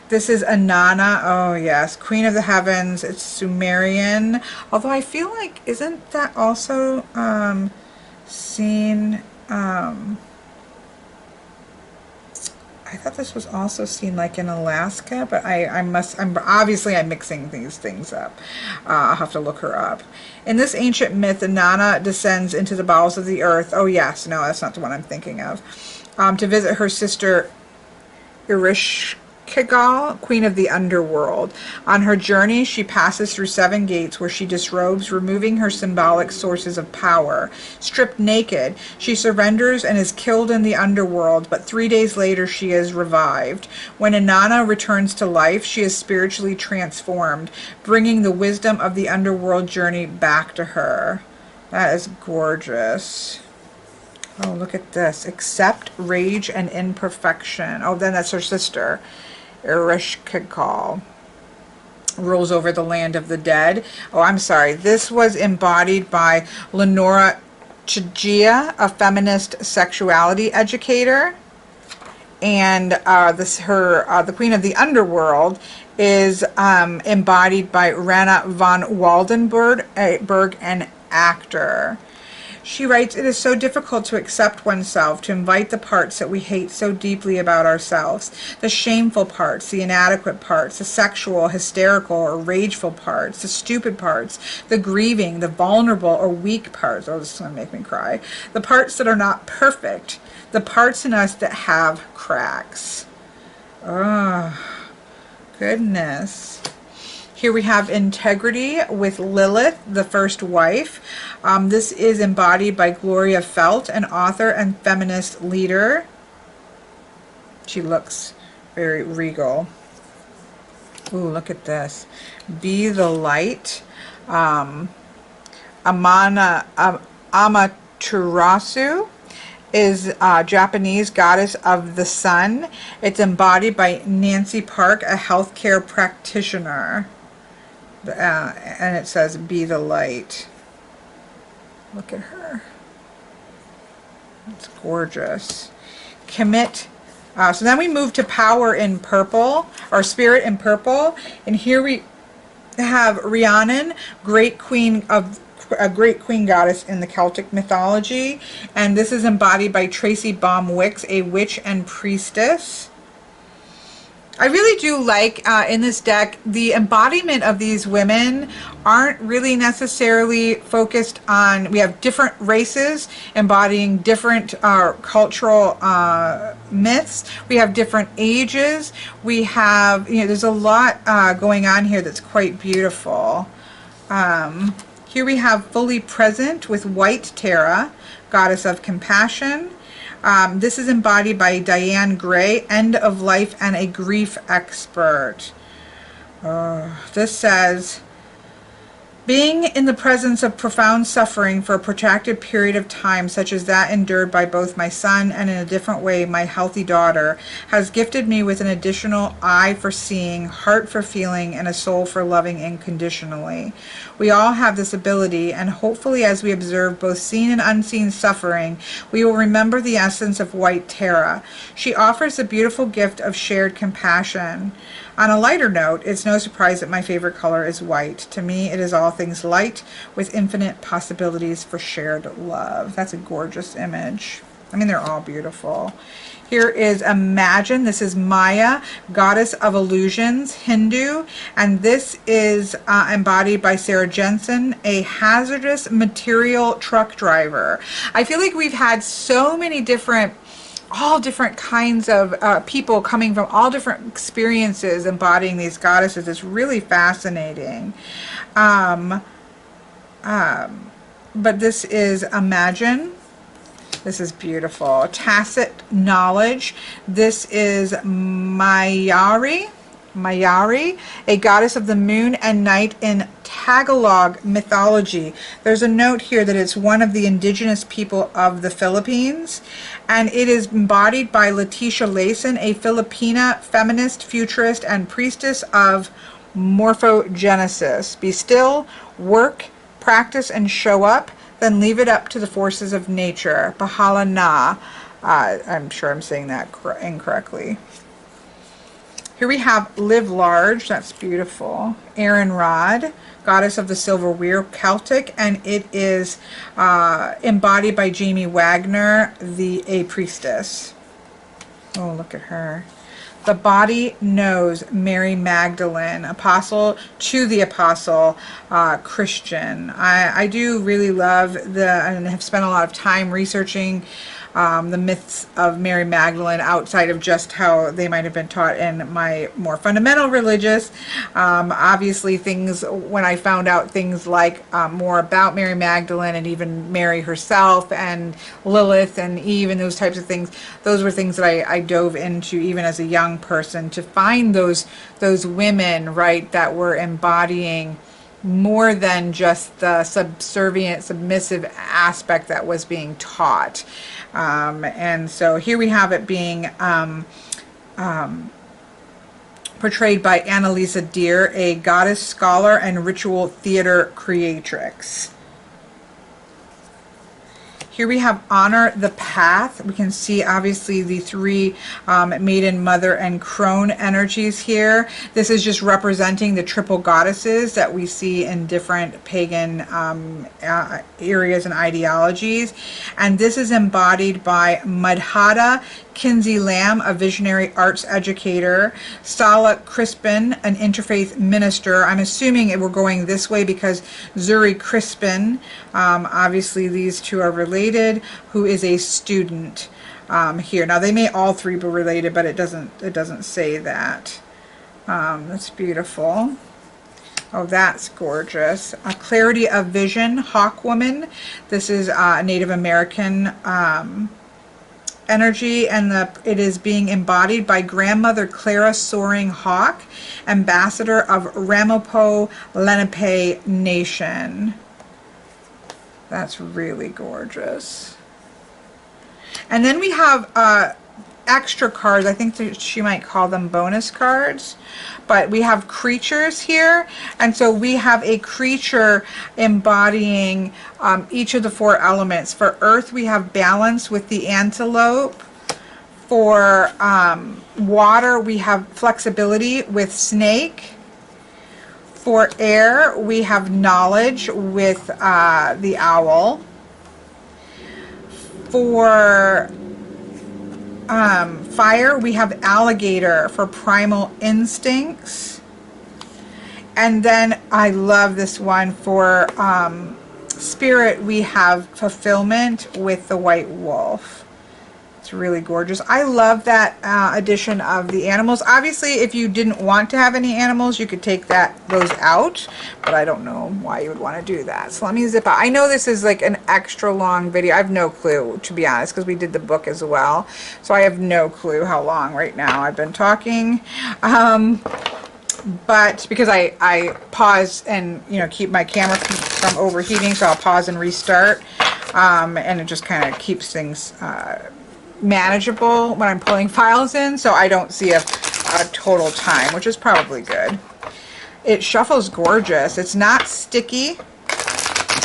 This is Inanna. Oh yes, Queen of the Heavens. It's Sumerian. Although I feel like, isn't that also seen? I I thought this was also seen like in Alaska, but I'm obviously I'm mixing these things up. I'll have to look her up. In this ancient myth, Inanna descends into the bowels of the earth. Oh yes, no, that's not the one I'm thinking of. To visit her sister Ereshkigal, queen of the underworld. On her journey, she passes through 7 gates where she disrobes, removing her symbolic sources of power. Stripped naked, she surrenders and is killed in the underworld, but 3 days later she is revived. When Inanna returns to life, she is spiritually transformed, bringing the wisdom of the underworld journey back to her. That is gorgeous. Oh, look at this. Accept rage and imperfection. Oh, then that's her sister. Ereshkigal rules over the land of the dead. Oh, I'm sorry. This was embodied by Lenora Chigia, a feminist sexuality educator. And the Queen of the Underworld is embodied by Rana von Waldenberg, an actor. She writes, "It is so difficult to accept oneself, to invite the parts that we hate so deeply about ourselves, the shameful parts, the inadequate parts, the sexual, hysterical, or rageful parts, the stupid parts, the grieving, the vulnerable or weak parts." Oh, this is going to make me cry. The parts that are not perfect, the parts in us that have cracks. Oh, goodness. Here we have integrity with Lilith, the first wife. This is embodied by Gloria Felt, an author and feminist leader. She looks very regal. Ooh, look at this. Be the light. Amaterasu is a Japanese goddess of the sun. It's embodied by Nancy Park, a healthcare practitioner. And it says, be the light. Look at her. It's gorgeous. Commit. So then we move to power in purple, or spirit in purple. And here we have Rhiannon, a great queen goddess in the Celtic mythology. And this is embodied by Tracy Baum Wicks, a witch and priestess. I really do like in this deck, the embodiment of these women aren't really necessarily focused on, we have different races embodying different cultural myths. We have different ages. We have, there's a lot going on here that's quite beautiful. Here we have fully present with white Tara, goddess of compassion. This is embodied by Diane Gray, end of life and a grief expert. This says, being in the presence of profound suffering for a protracted period of time, such as that endured by both my son and in a different way my healthy daughter, has gifted me with an additional eye for seeing, heart for feeling, and a soul for loving unconditionally. We all have this ability, and hopefully as we observe both seen and unseen suffering, we will remember the essence of white Tara. She offers the beautiful gift of shared compassion. On a lighter note, it's no surprise that my favorite color is white. To me, it is all things light with infinite possibilities for shared love. That's a gorgeous image. I mean, they're all beautiful. Here is Imagine. This is Maya, goddess of illusions, Hindu, and this is embodied by Sarah Jensen, a hazardous material truck driver. I feel like we've had so many all different kinds of people coming from all different experiences embodying these goddesses. It's really fascinating. But this is Imagine. This is beautiful. Tacit knowledge. This is Mayari, a goddess of the moon and night in Tagalog mythology. There's a note here that it's one of the indigenous people of the Philippines, and it is embodied by Leticia Layson, a Filipina feminist, futurist, and priestess of morphogenesis. Be still, work, practice, and show up, then leave it up to the forces of nature. Bahala Na. I'm sure I'm saying that incorrectly. Here we have Live Large. That's beautiful. Erin Rod, goddess of the silver wheel, Celtic, and it is embodied by Jamie Wagner, a priestess. Oh, look at her. The body knows Mary Magdalene, apostle to the apostle Christian. I do really love and have spent a lot of time researching the myths of Mary Magdalene outside of just how they might have been taught in my more fundamental religious. Obviously when I found out things like more about Mary Magdalene and even Mary herself and Lilith and Eve and those types of things, those were things that I dove into even as a young person, to find those women, right, that were embodying more than just the subservient, submissive aspect that was being taught. And so here we have it being portrayed by Annalisa Deer, a goddess scholar and ritual theater creatrix. Here we have Honor the Path. We can see obviously the three Maiden, Mother, and Crone energies here. This is just representing the triple goddesses that we see in different pagan areas and ideologies. And this is embodied by Madhata Kinsey Lamb, a visionary arts educator, Sala Crispin, an interfaith minister. I'm assuming we're going this way because Zuri Crispin, obviously these two are related, who is a student here. Now they may all three be related, but it doesn't say that. That's beautiful. Oh, that's gorgeous. A Clarity of Vision, Hawk Woman. This is a Native American energy, and it is being embodied by Grandmother Clara Soaring Hawk, ambassador of Ramapo Lenape Nation. That's really gorgeous. And then we have extra cards. I think that she might call them bonus cards, but we have creatures here, and so we have a creature embodying each of the four elements. For earth, we have balance with the antelope. For water, we have flexibility with snake. For air, we have knowledge with the owl. For fire, we have alligator for primal instincts. And then I love this one for spirit, we have fulfillment with the white wolf. It's really gorgeous. I love that addition of the animals. Obviously, if you didn't want to have any animals, you could take those out, but I don't know why you would want to do that. So let me zip out. I know this is like an extra long video. I have no clue, to be honest, because we did the book as well. So I have no clue how long right now I've been talking. But because I pause and keep my camera from overheating, so I'll pause and restart, and it just kind of keeps things manageable when I'm pulling files in, so I don't see a total time, which is probably good. It shuffles gorgeous. It's not sticky.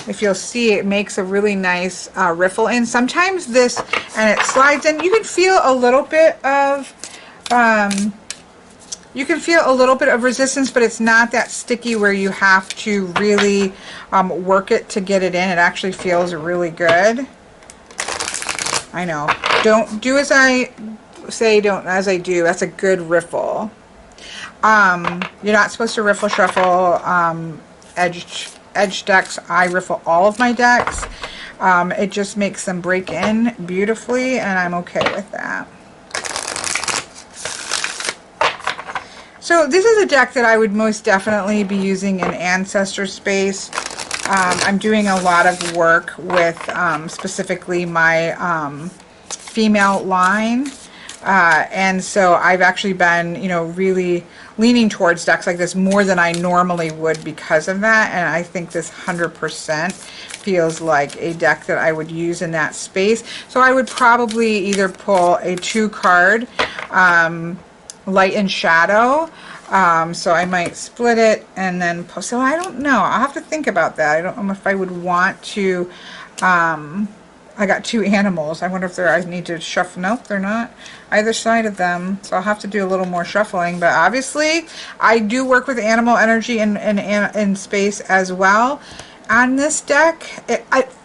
If you'll see, it makes a really nice riffle in. Sometimes this, and it slides in. You can feel a little bit of resistance, but it's not that sticky where you have to really work it to get it in. It actually feels really good. I know. Don't do as I say, don't as I do. That's a good riffle. You're not supposed to riffle shuffle edge decks. I riffle all of my decks. It just makes them break in beautifully, and I'm okay with that. So this is a deck that I would most definitely be using in Ancestor Space. I'm doing a lot of work with specifically my female line, and so I've actually been really leaning towards decks like this more than I normally would because of that, and I think this 100% feels like a deck that I would use in that space. So I would probably either pull a 2-card Light and Shadow. So I might split it and then post. So I don't know. I'll have to think about that. I don't know if I would want to. I got 2 animals. I wonder if I need to shuffle. Nope, they're not either side of them. So I'll have to do a little more shuffling. But obviously, I do work with animal energy in space as well. on this deck.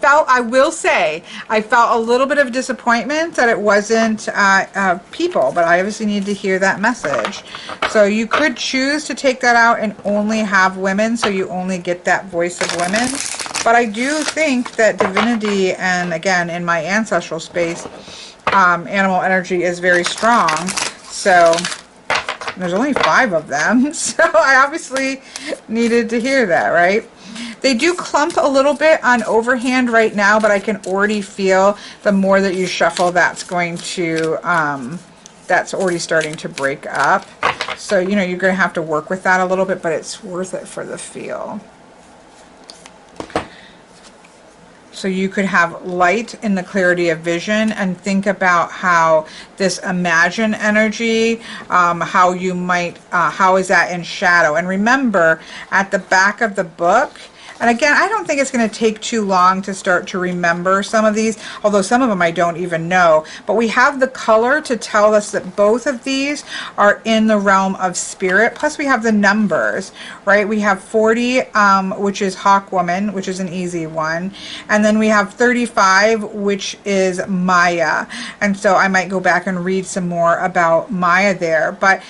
I will say, I felt a little bit of disappointment that it wasn't people, but I obviously need to hear that message. So you could choose to take that out and only have women, so you only get that voice of women. But I do think that divinity, and again, in my ancestral space, animal energy is very strong. So there's only 5 of them, so I obviously needed to hear that, right? They do clump a little bit on overhand right now, but I can already feel the more that you shuffle, that's going to, that's already starting to break up. So, you know, you're going to have to work with that a little bit, but it's worth it for the feel. So you could have light in the clarity of vision, and think about how this imagine energy, how you might, how is that in shadow? And remember, at the back of the book, and again, I don't think it's going to take too long to start to remember some of these, although some of them I don't even know. But we have the color to tell us that both of these are in the realm of spirit. Plus we have the numbers, right? We have 40, which is Hawk Woman, which is an easy one. And then we have 35, which is Maya. And so I might go back and read some more about Maya there. But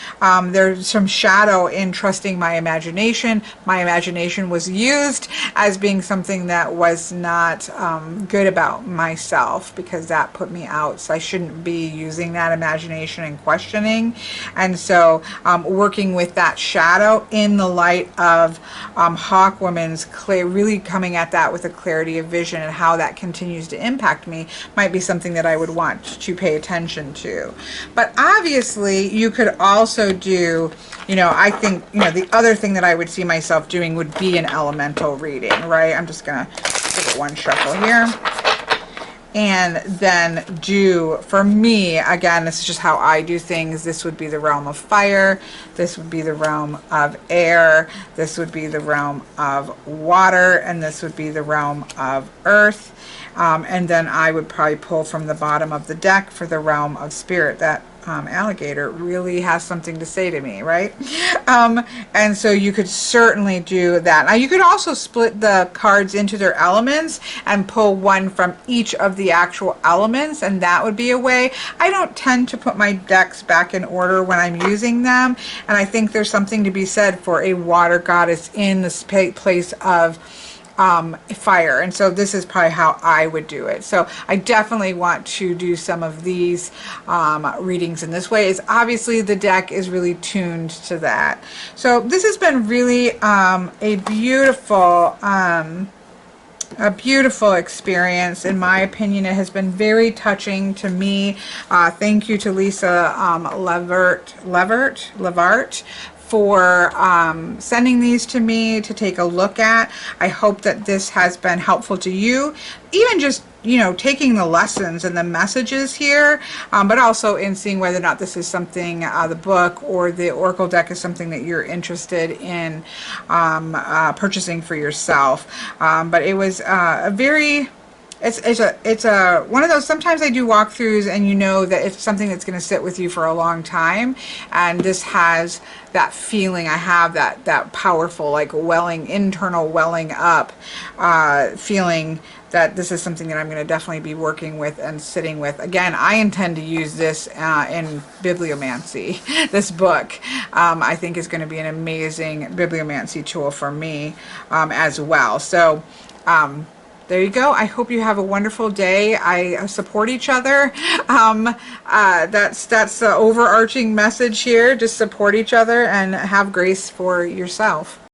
there's some shadow in trusting my imagination. My imagination was used as being something that was not good about myself, because that put me out. So I shouldn't be using that imagination and questioning. And so working with that shadow in the light of Hawk Woman's really coming at that with a clarity of vision, and how that continues to impact me might be something that I would want to pay attention to. But obviously you could also do, you know, I think, you know, the other thing that I would see myself doing would be an elemental reading, right? I'm just gonna give it one shuffle here, and then do, for me, again, this is just how I do things. This would be the realm of fire, this would be the realm of air, this would be the realm of water, and this would be the realm of earth. And then I would probably pull from the bottom of the deck for the realm of spirit. That alligator really has something to say to me, right? And so you could certainly do that. Now you could also split the cards into their elements and pull one from each of the actual elements, and that would be a way. I don't tend to put my decks back in order when I'm using them, and I think there's something to be said for a water goddess in the place of fire. And so this is probably how I would do it. So I definitely want to do some of these readings in this way. Is obviously the deck is really tuned to that. So this has been really a beautiful experience. In my opinion, it has been very touching to me. Thank you to Lisa Levart for sending these to me to take a look at. I hope that this has been helpful to you, even just, you know, taking the lessons and the messages here, but also in seeing whether or not this is something, the book or the Oracle deck is something that you're interested in purchasing for yourself. But it was a very, it's a one of those, sometimes I do walkthroughs and you know that it's something that's going to sit with you for a long time, and this has that feeling. I have that powerful, like internal welling up feeling that this is something that I'm going to definitely be working with and sitting with. Again, I intend to use this in bibliomancy. This book I think is going to be an amazing bibliomancy tool for me as well. So there you go. I hope you have a wonderful day. I support each other. That's the overarching message here. Just support each other and have grace for yourself.